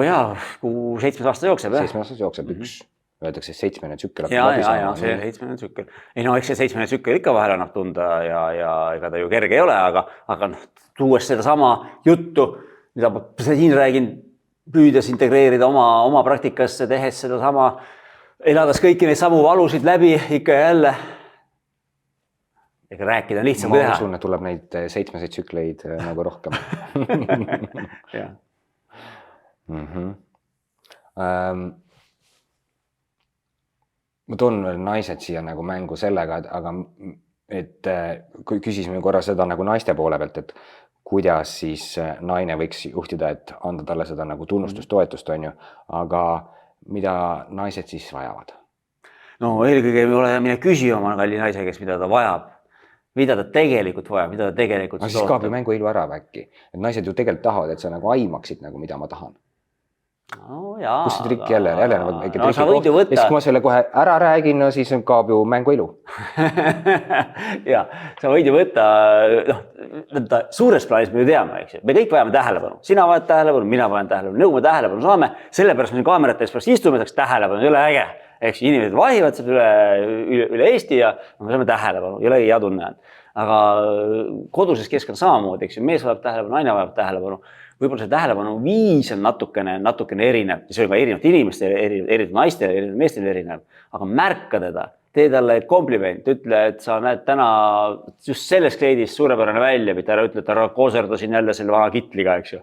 Jaa, 7 aasta jookseb. 7 aastas jookseb üks. Öeldakse 7. tsükkel. Ja, see 7. tsükkel. Ei no, eks see 7. tsükkel ikka vahel annab tunda ja ega ta ju kerge ei ole, aga tuues seda sama juttu, mida ma siin räägin, püüdes integreerida oma praktikasse, tehes seda sama, elades kõiki neid samu valusid läbi ikka ja jälle. Ega rääkida on lihtsam kui teha. Ma usun, et tuleb neid 7 tsükleid nagu rohkem. Ma toon naised siia nagu mängu sellega, aga küsisime korra seda nagu naiste poole pealt, et kuidas siis naine võiks juhtida, et anda talle seda nagu tunnustust, toetust on ju, aga mida naised siis vajavad? No eelkõige mine küsima oma kalli naise, kes mida ta vajab. Mida ta tegelikult vajab, mida ta tegelikult siis kaab ju mängu ilu ära äkki. Et naised ju tegelikult tahavad, et sa nagu aimaksid, nagu mida ma tahan. No jaa. Kus see trikk jälle? No sa võid ju võtta. Ja kui ma selle kohe ära räägin, no siis kaab ju mängu ilu. Ja, sa võid ju võtta, suures plaanis me ju teame, eks ju. Me kõik vajame tähelepanu. Sina vajad tähelepanu, mina vajan tähelepanu. Nõu me tähelepanu saame, sellepärast me kaamerate ees pärast istume, saaks tähelepanu, ei ole äge. Eks inimesed vahivad üle Eesti ja me saame tähelepanu, ei ole hea tunne. Aga koduses keskkond samamoodi, eks ju, mees vajab tähelepanu, naine vajab tähelepanu. Võib-olla see tähelepanu viis on natukene erinev, see on ka erinevad inimestel, erinevad naistel, erinevad meestel erinev, aga märka teda, tee talle kompliment, ütle, et sa näed täna just selles kleidis suurepärane välja, mitte ära ütle, et ära kooserdasin jälle selle vana kitliga, eks ju.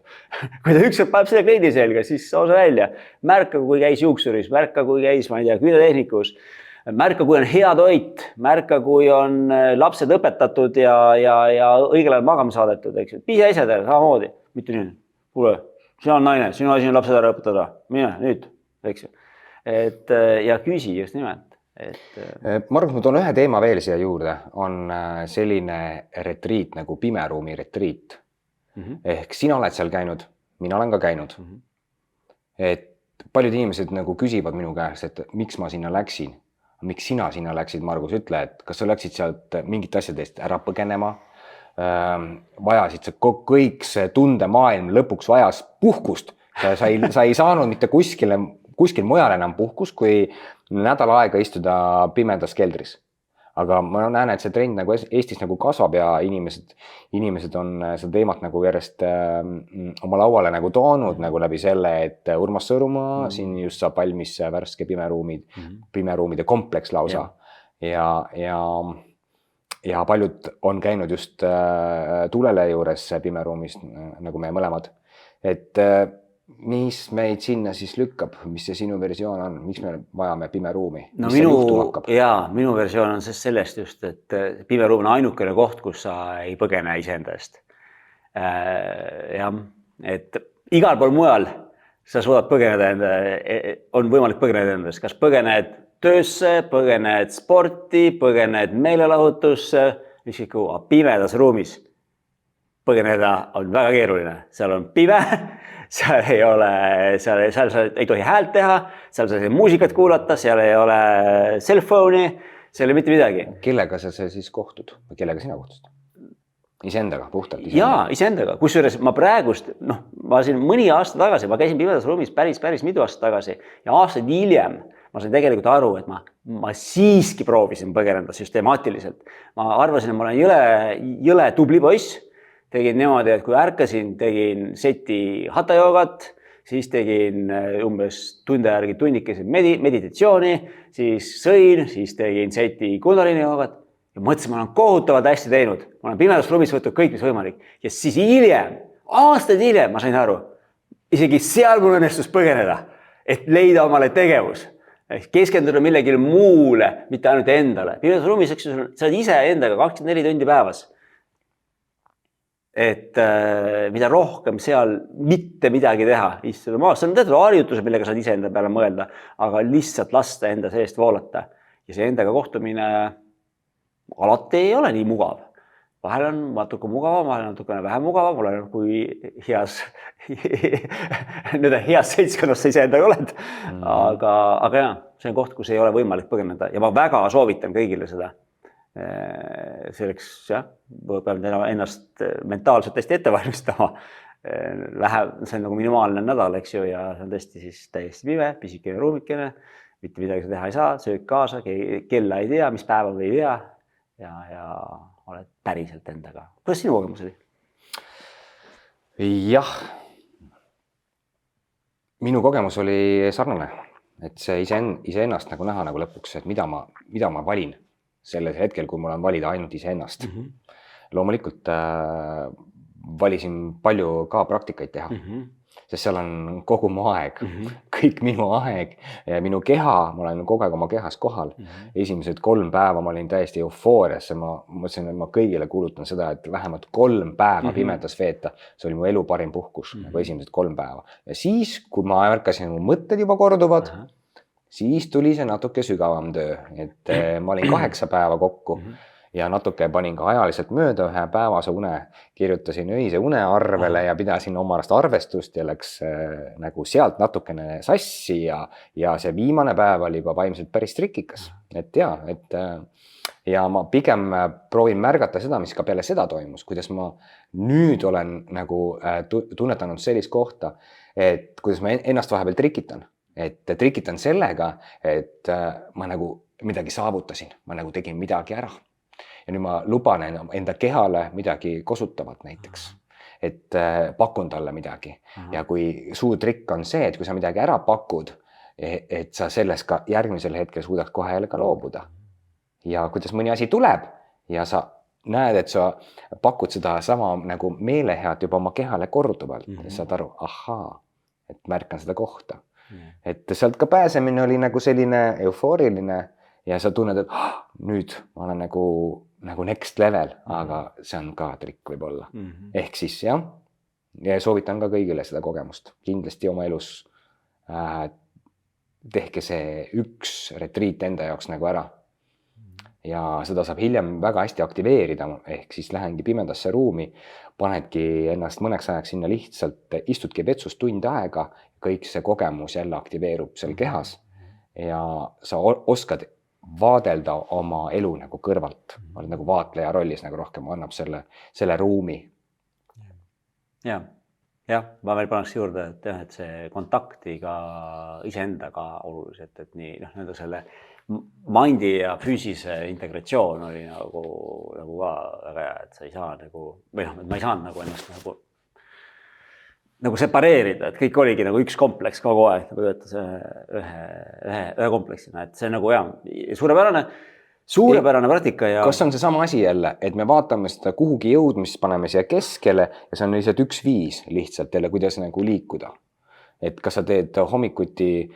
Kui ta ükskord paneb selle kleidi selga, siis saa see välja. Märka, kui käis juuksuris, märka, kui käis, ma ei tea, küünetehnikus, märka, kui on hea toit, märka, kui on lapsed õpetatud ja õigel ajal magama saadetud, eks ju. Pise esedele samamoodi, mitte nii. Kuule, sina on naine, sinu asi on lapsed ära õpetada, mine nüüd, eks ju. Ja küsi just nimelt. Ma arvan, et ma toon ühe teema veel siia juurde, on selline retriit nagu pimeruumi retriit. Ehk sina oled seal käinud, mina olen ka käinud. Et paljud inimesed nagu küsivad minu käest, et miks ma sinna läksin, miks sina sinna läksid, Margus, ütle, et kas sa läksid sealt mingit asjadest ära põgenema, vajasid sa kõik see tundemaailm lõpuks vajas puhkust. Sa ei saanud mitte kuskil mujal enam puhkust, kui nädal aega istuda pimedas keldris. Aga ma näen, et see trend nagu Eestis nagu kasvab ja inimesed on seda teemat nagu järjest oma lauale nagu toonud nagu läbi selle, et Urmas Sõõrumaa siin just saab valmis värske pimeruumide kompleks lausa. Ja paljud on käinud just Tulele juures pimeruumis, nagu me mõlemad. Et mis meid sinna siis lükkab, mis see sinu versioon on, miks me vajame pimeruumi? No minu versioon on sellest just, et pimeruum on ainukene koht, kus sa ei põgene iseendast. Et igal pool mujal sa suudad põgeneda, on võimalik põgeneda endast, kas põgened töösse, põgened sporti, põgened meelelahutusse, pimedas ruumis. Põgeneda on väga keeruline, seal on pime, seal ei tohi häält teha, seal sa ei muusikat kuulata, seal ei ole cellphone'i, seal ei mitte midagi. Kellega sa siis kohtud või kellega sina kohtusid? Iseendaga, puhtalt jaa, iseendaga, kusjuures ma praegust, ma siin mõni aasta tagasi, ma käisin pimedas ruumis päris mitu aastat tagasi ja aastaid hiljem ma sain tegelikult aru, et ma siiski proovisin põgeneda süstemaatiliselt. Ma arvasin, et ma olen jõle tubli poiss, tegin niimoodi, et kui ärkasin, tegin seti hatha joogat, siis tegin umbes tunde järgi tunnikese meditatsiooni, siis sõin, siis tegin seti kundalini joogat ja mõtlesin, ma olen kohutavalt hästi teinud. Ma olen pimedast ruumis võtnud kõik, mis võimalik. Ja siis hiljem, aastaid hiljem ma sain aru, isegi seal mul õnnestus põgeneda, et leida omale tegevus. Keskenduda millegi muule, mitte ainult endale. Pimedas ruumis, eks sa oled ise endaga 24 tundi päevas. Et mida rohkem seal mitte midagi teha, istuda maas. See on teatud harjutused, millega saad ise enda peale mõelda, aga lihtsalt lasta enda seest voolata. Ja see endaga kohtumine alati ei ole nii mugav. Vahel on natuke mugavam, vahel on natukene vähem mugavam, olen kui heas seltskonnas sa ise endaga oled. Aga jah, see on koht, kus ei ole võimalik põgeneda ja ma väga soovitan kõigile seda. Selleks, jah, peab ennast mentaalselt hästi ette valmistama. See on nagu minimaalne nädal, eks ju, ja see on tõesti siis täiesti pime, pisikene ruumikene, mitte midagi sa teha ei saa, sööd kaasa, kella ei tea, mis päeva või ei tea ja oled päriselt endaga. Kuidas sinu kogemus oli? Jah, minu kogemus oli sarnane, et see iseennast nagu näha nagu lõpuks, et mida ma valin selles hetkel, kui mul on valida ainult iseennast. Loomulikult valisin palju ka praktikaid teha, sest seal on kogu mu aeg, kõik minu aeg ja minu keha, ma olen kogu aeg oma kehas kohal. Esimesed 3 päeva ma olin täiesti eufooriasse, ma mõtlesin, et ma kõigile kuulutan seda, et vähemalt 3 päeva pimedas veeta. See oli mu elu parim puhkus, nagu esimesed 3 päeva. Ja siis, kui ma ärkasin, mu mõtted juba korduvad, siis tuli see natuke sügavam töö, et ma olin 8 päeva kokku ja natuke panin ka ajaliselt mööda ühe päevase une, kirjutasin öise unearvele ja pidasin omarast arvestust ja läks nagu sealt natukene sassi ja see viimane päev oli juba vaimselt päris trikikas. Ja ma pigem proovin märgata seda, mis ka peale seda toimus, kuidas ma nüüd olen nagu tunnetanud sellist kohta, et kuidas ma ennast vahepeal trikitan. Et trikitan sellega, et ma nagu midagi saavutasin, ma nagu tegin midagi ära. Ja nüüd ma luban enda kehale midagi kosutavat näiteks, et pakun talle midagi. Ja kui suur trikk on see, et kui sa midagi ära pakud, et sa sellest ka järgmisel hetkel suudad kohe jälle ka loobuda. Ja kuidas mõni asi tuleb ja sa näed, et sa pakud seda sama nagu meelehead juba oma kehale korduvalt ja saad aru, ahaa, et märkan seda kohta. Et sealt ka pääsemine oli nagu selline eufooriline ja sa tunned, et nüüd ma olen nagu next level, aga see on ka trikk võib-olla. Ehk siis jah, ja soovitan ka kõigile seda kogemust. Kindlasti oma elus tehke see üks retriit enda jaoks nagu ära. Ja seda saab hiljem väga hästi aktiveerida, ehk siis lähengi pimedasse ruumi, panedki ennast mõneks ajaks sinna lihtsalt, istudki vetsus tund aega, kõik see kogemus jälle aktiveerub seal kehas ja sa oskad vaadelda oma elu nagu kõrvalt, oled nagu vaatleja rollis nagu rohkem, annab selle ruumi. Jah, ma veel paneks juurde, et see kontakti ka iseendaga oluliselt, et nii nende selle mindi ja füüsise integratsioon oli nagu ka väga hea, et sa ei saa ma ei saanud nagu ennast nagu separeerida, et kõik oligi nagu üks kompleks kogu aeg, nagu töötas ühe kompleksina, et see nagu suurepärane praktika. Ja... Kas on see sama asi jälle, et me vaatame seda kuhugi jõudmist, paneme siia keskele ja see on lihtsalt üks viis lihtsalt jälle, kuidas nagu liikuda. Et kas sa teed hommikuti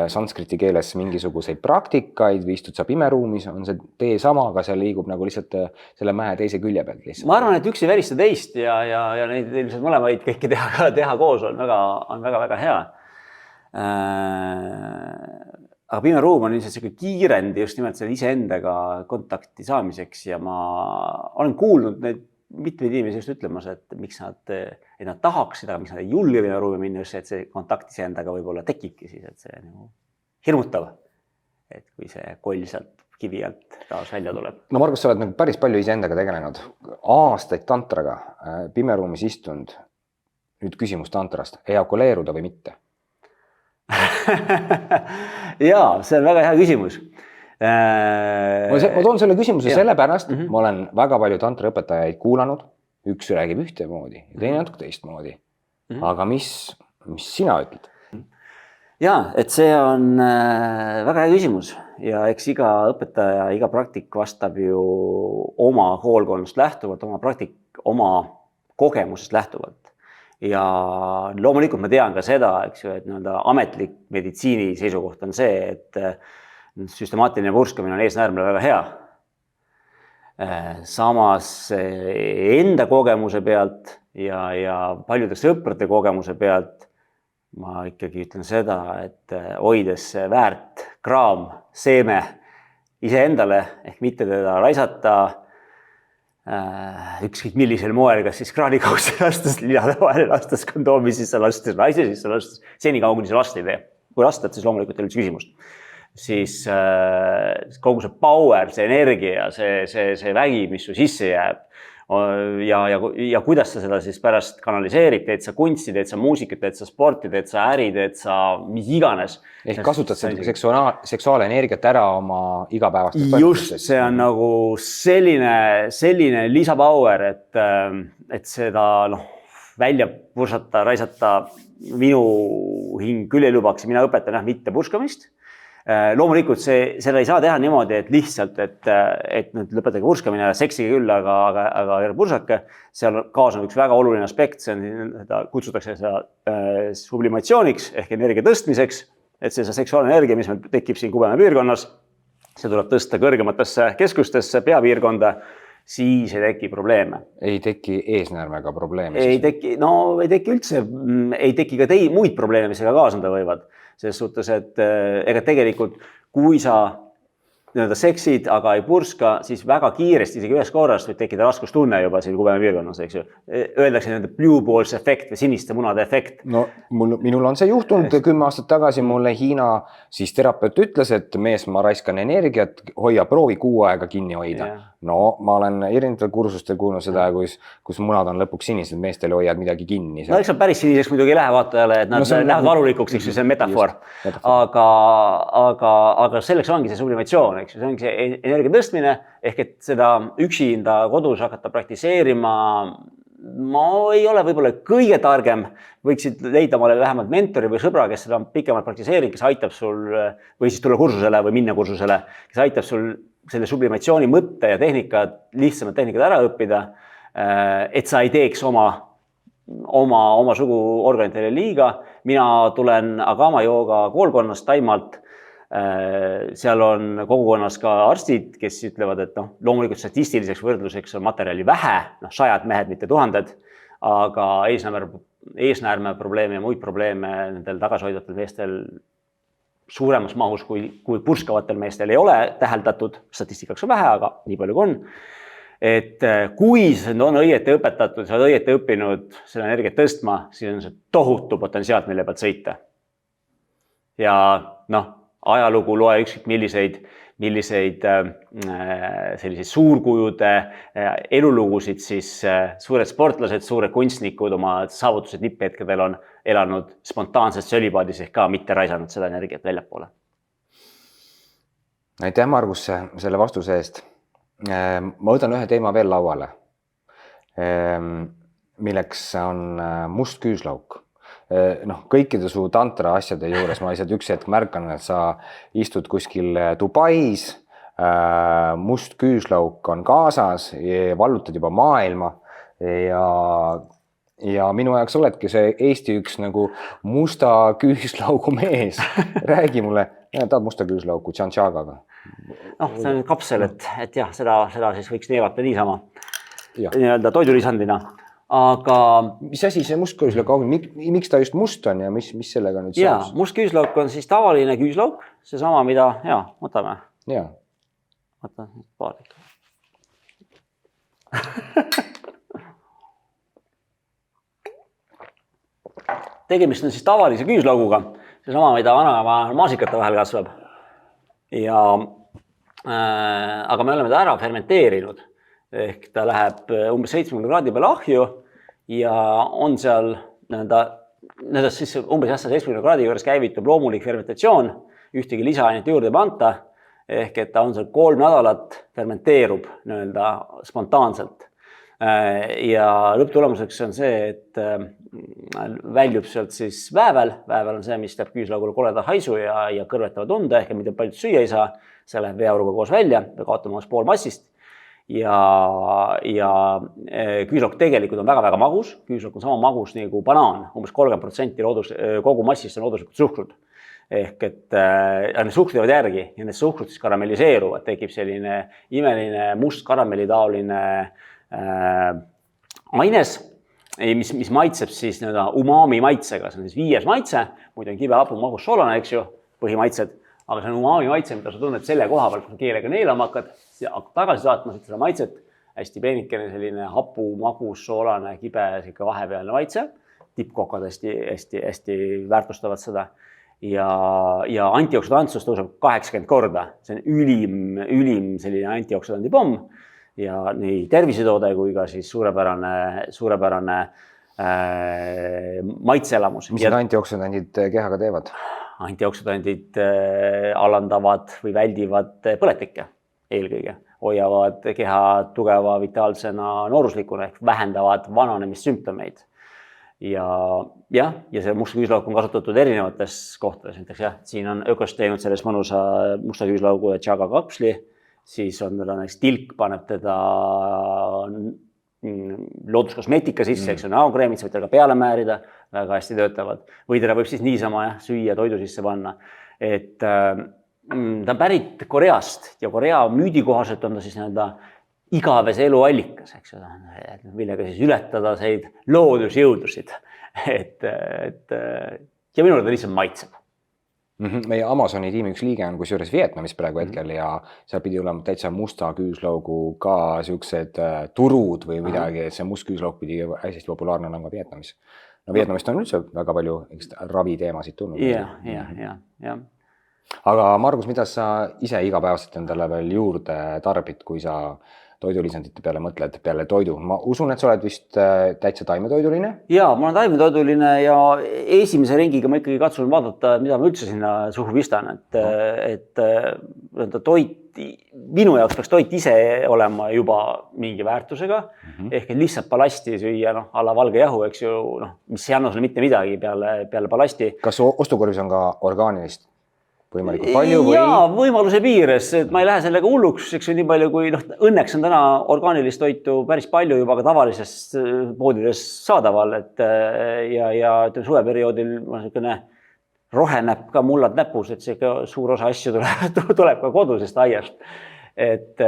sanskriti keeles mingisuguseid praktikaid või istud sa pimeruumis, on see tee sama, aga see liigub nagu lihtsalt selle mäe teise külje pealt lihtsalt. Ma arvan, et üks ei välista teist ja neid ilmselt mõlemaid kõiki teha koos on väga hea. Aga pimeruum on ilmselt selline kiirendi just nimelt selle iseendaga kontakti saamiseks ja ma olen kuulnud neid mitmeid inimesi just ütlemas, et miks nad tahaksid, aga miks nad ei julge pimeruumi minna, just et see kontakt iseendaga võib-olla tekibki siis, et see on hirmutav. Et kui see koll sealt kivi alt taas välja tuleb. No Margus, sa oled nagu päris palju iseendaga tegelenud, aastaid tantraga, pimeruumis istunud. Nüüd küsimus tantrast, ejakuleeruda või mitte? Jaa, see on väga hea küsimus. Ma toon selle küsimuse sellepärast, ma olen väga palju tantraõpetajaid kuulanud, üks räägib ühtemoodi ja teine natuke teistmoodi. Aga mis sina ütled? Jaa, et see on väga hea küsimus ja eks iga õpetaja, iga praktik vastab ju oma hoolkonnast lähtuvalt, oma kogemusest lähtuvalt. Ja loomulikult ma tean ka seda, eks ju, et ametlik meditsiini seisukoht on see, et süstemaatiline purskamine on eesnäärmele väga hea. Samas enda kogemuse pealt ja paljude sõprade kogemuse pealt ma ikkagi ütlen seda, et hoides väärt kraam, seeme iseendale ehk mitte teda raisata ükskõik millisel moel, kas siis kraanikausse lastes, linade vahele lastes, kondoomi sisse lastes, naise sisse lastes, senikaua kuni see last ei tee. Kui lastad, siis loomulikult ei ole küsimust. Siis kogu see power, see energia, see vägi, mis su sisse jääb, ja kuidas sa seda siis pärast kanaliseerid, teed sa kunsti, teed sa muusikat, teed sa sporti, teed sa äri, teed sa mis iganes. Ehk kasutad seksuaalenergiat ära oma igapäevastes just, see on nagu selline lisapower, et seda välja pursata, raisata minu hing küll ei lubaks, mina õpetan mitte purskamist. Loomulikult seda ei saa teha niimoodi, et lihtsalt, et nüüd lõpetage purskamine, seksige küll, aga pursake. Seal kaasneb üks väga oluline aspekt, seda kutsutakse seda sublimatsiooniks ehk energia tõstmiseks, et see seksuaalne energia, mis meil tekib siin kubeme piirkonnas, see tuleb tõsta kõrgematesse keskustesse, peapiirkonda, siis ei teki probleeme. Ei teki eesnäärmega probleeme? Ei teki üldse, ei teki ka muid probleeme, mis ega kaasneda võivad. Selles suhtes, et ega tegelikult, kui sa seksid, aga ei purska, siis väga kiiresti, isegi ühes korrast võib tekkida raskustunne juba siin kubeme piirkonnas, eks ju. Öeldakse blue balls efekt või siniste munade efekt. No minul on see juhtunud 10 aastat tagasi, mulle Hiina siis terapeut ütles, et mees, ma raiskan energiat, hoia proovi 6 aega kinni hoida. No ma olen erinevatel kursustel kuulnud seda, kus munad on lõpuks sinised, meestel hoiad midagi kinni. No eks on päris siniseks muidugi ei lähe vaatajale, et nad lähevad valulikuks, eks ju, see on metafoor. Aga selleks ongi see sublimatsioon, eks ju, see ongi see energia tõstmine, ehk et seda üksinda kodus hakata praktiseerima, ma ei ole võib-olla kõige targem, võiksid leida omale vähemalt mentori või sõbra, kes seda pikemalt praktiseerib, kes aitab sul või siis tulla kursusele või minna kursusele, kes aitab sul selle sublimatsiooni mõtte ja tehnikad, lihtsamad tehnikad ära õppida, et sa ei teeks oma suguorganitele liiga. Mina tulen Agama jooga koolkonnast Taimalt. Seal on kogukonnas ka arstid, kes ütlevad, et loomulikult statistiliseks võrdluseks on materjali vähe, 100 mehed, mitte 1000, aga eesnäärme probleeme ja muid probleeme nendel tagasihoidvatel meestel suuremas mahus kui purskavatel meestel ei ole täheldatud, statistikaks on vähe, aga nii palju kui on. Et kui see on õieti õpetatud, sa oled õieti õppinud selle energiat tõstma, siis on see tohutu potentsiaal, mille pealt sõita. Ja ajalugu loe ükskõik milliseid selliseid suurkujude elulugusid, siis suured sportlased, suured kunstnikud oma saavutused nipphetkedel on elanud spontaanselt sölibaadis ehk ka mitte raisanud seda energiat väljapoole. Aitäh, Margus, selle vastuse eest. Ma võtan ühe teema veel lauale, milleks on must küüslauk. Kõikide su tantra asjade juures ma lihtsalt üks hetk märkan, et sa istud kuskil Dubais, must küüslauk on kaasas, vallutad juba maailma ja minu jaoks oledki see Eesti üks nagu musta küüslaugu mees. Räägi mulle, tahad musta küüslauku tšantšagaga? See on kapsel, et jah, seda siis võiks neevata niisama nii-öelda toidulisandina. Aga mis asi see must küüslauk on? Miks ta just must on ja mis sellega nüüd saab? Must küüslauk on siis tavaline küüslauk, see sama, mida võtame. Võta paar. Tegemist on siis tavalise küüslauguga, see sama, mida vana maasikate vahel kasvab. Ja aga me oleme ta ära fermenteerinud ehk ta läheb umbes 70 kraadi peale ahju ja on seal nii-öelda siis umbes 70 kraadi juures käivitub loomulik fermentatsioon, ühtegi lisaainet juurde ei panta ehk et ta on seal 3 nädalat fermenteerub nii-öelda spontaanselt. Ja lõpptulemuseks on see, et väljub sealt siis väävel on see, mis teeb küüslaugule koleda haisu ja kõrvetava tunde ehk mida paljud süüa ei saa, see läheb veeauruga koos välja, me kaotame pool massist ja küüslauk tegelikult on väga-väga magus, küüslauk on sama magus nagu banaan, umbes 30% kogu massist on looduslikud suhkrud ehk et need suhkrud jäävad järgi ja need suhkrud siis karamelliseeruvad, tekib selline imeline must karamellitaoline aines, mis maitseb siis umami maitsega, see on siis 5. maitse, muidu on kibe, hapu, magus, soolane, eks ju, põhimaitsed, aga see on umami maitse, mida sa tunned selle koha pealt, kui keelega neelama hakkad tagasi saatma seda maitset, hästi peenikene selline hapu, magus, soolane, kibe, sihuke vahepealne maitse, tippkokad hästi väärtustavad seda ja antioksidantsus tõuseb 80 korda, see on ülim selline antioksidandi pomm ja nii tervisetoode kui ka siis suurepärane maitseelamus. Mis need antioksidandid kehaga teevad? Antioksidandid alandavad või väldivad põletikke eelkõige, hoiavad keha tugeva vitaalsena nooruslikuna ehk vähendavad vananemissümptomeid. Ja see musta küüslauk on kasutatud erinevates kohtades, näiteks siin on Ökost teinud selles mõnusa musta küüslaugu ja Chaga kapsli, siis on teda näiteks tilk, paneb teda looduskosmeetika sisse, eks on näokreemid, sa võid teda peale määrida, väga hästi töötavad. Või teda võib siis niisama süüa toidu sisse panna. Et ta on pärit Koreast ja Korea müüdi kohaselt on ta siis igavese elu allikas, eks ole, millega siis ületada seid loodusjõudusid. Ja minule ta lihtsalt maitseb. Meie Amazoni tiimi üks liige on kusjuures Vietnamis praegu hetkel ja seal pidi olema täitsa musta küüslaugu ka siuksed turud või midagi, et see must küüslauk pidi hästi populaarne olema Vietnamis. No Vietnamist on üldse väga palju raviteemasid tulnud. Ja. Aga Margus, mida sa ise igapäevaselt endale veel juurde tarbid, kui sa toidulisandite peale mõtled peale toidu? Ma usun, et sa oled vist täitsa taimetoiduline? Jaa, ma olen taimetoiduline ja esimese ringiga ma ikkagi katsun vaadata, mida ma üldse sinna suhu vistan, et toit, minu jaoks peaks toit ise olema juba mingi väärtusega, ehk lihtsalt balasti süüa, alla valge jahu, eks ju, mis ei anna sulle mitte midagi peale balasti. Kas ostukorvis on ka orgaanilist? Võimalikult palju või? Jaa, võimaluse piires, et ma ei lähe sellega hulluks, eks ju nii palju, kui õnneks on täna orgaanilist toitu päris palju juba ka tavalises poodides saadaval, ja suveperioodil niisugune rohenäpp ka mullad näpus, et see suur osa asju tuleb ka kodusest aiast. Et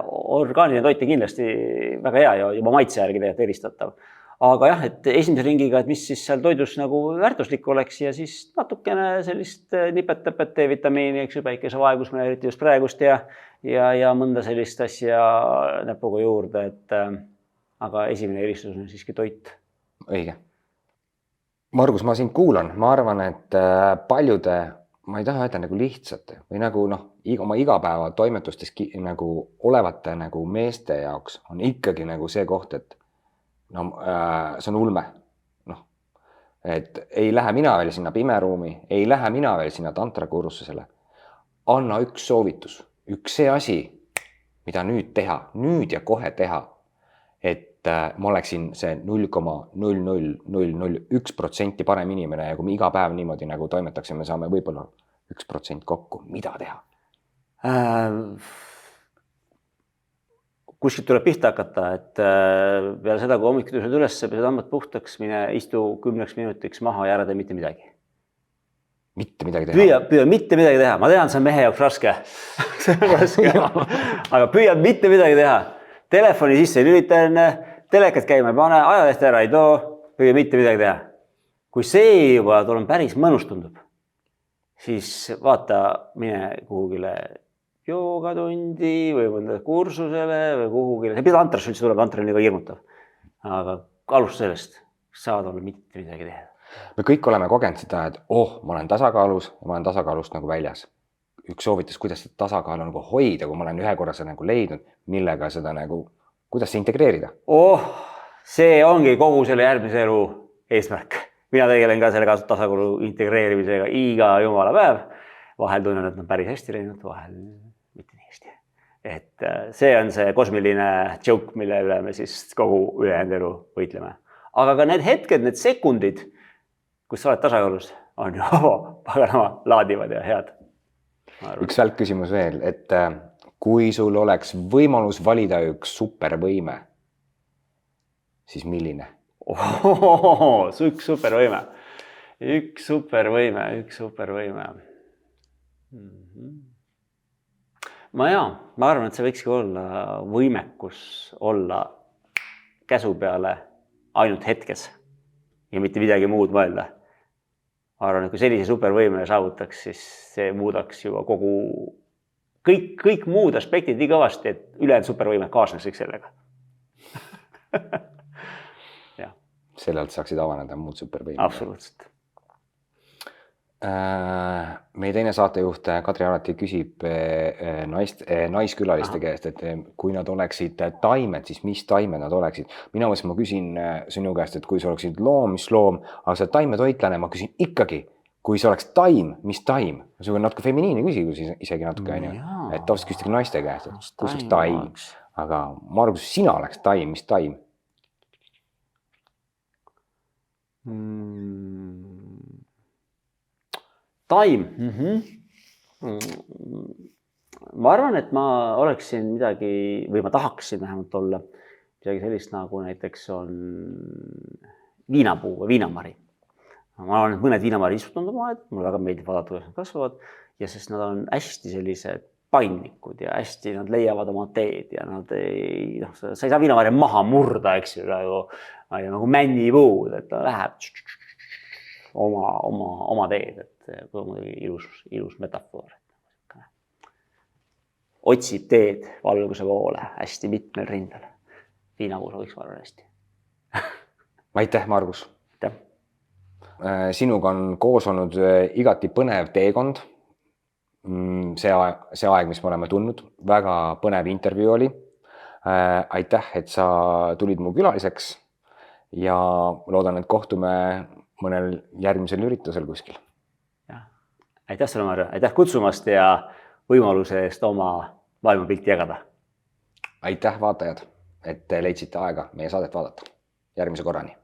orgaaniline toit on kindlasti väga hea ja juba maitse järgi tegelikult eristatav. Aga jah, et esimese ringiga, et mis siis seal toidus nagu väärtuslik oleks ja siis natukene sellist nipet-täpet D-vitamiini, eks ju, päikesevaegus meil eriti just praegust ja mõnda sellist asja näpuga juurde, aga esimene eristus on siiski toit. Õige. Margus, ma sind kuulan. Ma arvan, et paljude, ma ei taha öelda nagu lihtsate või nagu oma igapäeva toimetustes nagu olevate nagu meeste jaoks on ikkagi nagu see koht, et see on ulme. Et ei lähe mina veel sinna pimeruumi, ei lähe mina veel sinna tantrakursusele. Anna üks soovitus, üks see asi, mida nüüd teha, nüüd ja kohe teha, et ma oleksin see 0,00001% parem inimene ja kui me iga päev niimoodi nagu toimetaksime, saame võib-olla 1% kokku. Mida teha? Kuskilt tuleb pihta hakata, et peale seda, kui hommikul tõused üles, pead hambad puhtaks, mine istu 10 minutiks maha ja ära tee mitte midagi. Mitte midagi teha? Püüa mitte midagi teha. Ma tean, see on mehe jaoks raske. Aga püüa mitte midagi teha. Telefoni sisse lülitan, telekat käima ei pane, ajalehte ära ei too, püüa mitte midagi teha. Kui see juba tuleb päris mõnus tundub, siis vaata, mine kuhugile joogatundi või mõnda kursusele või kuhugile. See pida antrasse üldse tuleb, antrani ka hirmutav. Aga alusta sellest, saad olla mitte midagi teha. Me kõik oleme kogenud seda, et ma olen tasakaalus ja ma olen tasakaalust nagu väljas. üks soovitus, kuidas seda tasakaalu nagu hoida, kui ma olen ühe korra seda nagu leidnud, millega seda nagu, kuidas see integreerida? See ongi kogu selle järgmise elu eesmärk. Mina tegelen ka selle tasakaalu integreerimisega iga jumala päev. Vahel tunnen, et on päris hästi läinud, vahel mitte nii hästi. Et see on see kosmiline joke, mille üle me siis kogu ülejäänud elu võitleme. Aga ka need hetked, need sekundid, kus sa oled tasakaalus, on ju paganama laadivad ja head. Üks välkküsimus veel, et kui sul oleks võimalus valida üks supervõime, siis milline? Üks supervõime. Üks supervõime. Ma arvan, et see võikski olla võimekus olla käsu peale ainult hetkes ja mitte midagi muud mõelda. Ma arvan, et kui sellise supervõime saavutaks, siis see muudaks juba kogu kõik muud aspektid nii kõvasti, et ülejäänud supervõime kaasnes kõik sellega. Selle alt saaksid avaneda muud supervõime. Absoluutselt. Meie teine saatejuht Kadri alati küsib naiskülaliste käest, et kui nad oleksid taimed, siis mis taimed nad oleksid. Mina ma küsin sinu käest, et kui sa oleksid loom, mis loom, aga sa taimetoitlane, ma küsin ikkagi, kui sa oleks taim, mis taim. See on natuke feminiini küsimus isegi natuke, et tavaliselt küsitakse naiste käest, et kus oleks taim. Aga Margus, sina oleks taim, mis taim? Taim. Ma arvan, et ma oleksin midagi, või ma tahaksin vähemalt olla midagi sellist, nagu näiteks on viinapuu või viinamari. Ma olen mõned viinamari istunud oma aed, mulle väga meeldib vaadata, kuidas nad kasvavad ja sest nad on hästi sellised paindlikud ja hästi nad leiavad oma teed ja nad ei, sa ei saa viinamarja maha murda, eks ju, nagu männipuud, et ta läheb oma teed, et muidugi ilus metafoor. Otsib teed valguse poole hästi mitmel rindel. Viinapuus võiks varra hästi. Aitäh, Margus. Sinuga on koos olnud igati põnev teekond. See aeg, mis me oleme tundnud, väga põnev intervjuu oli. Aitäh, et sa tulid mu külaliseks ja loodan, et kohtume mõnel järgmisel üritusel kuskil. Aitäh sulle, Marju, aitäh kutsumast ja võimaluse eest oma maailmapilti jagada. Aitäh, vaatajad, et leidsite aega meie saadet vaadata. Järgmise korrani.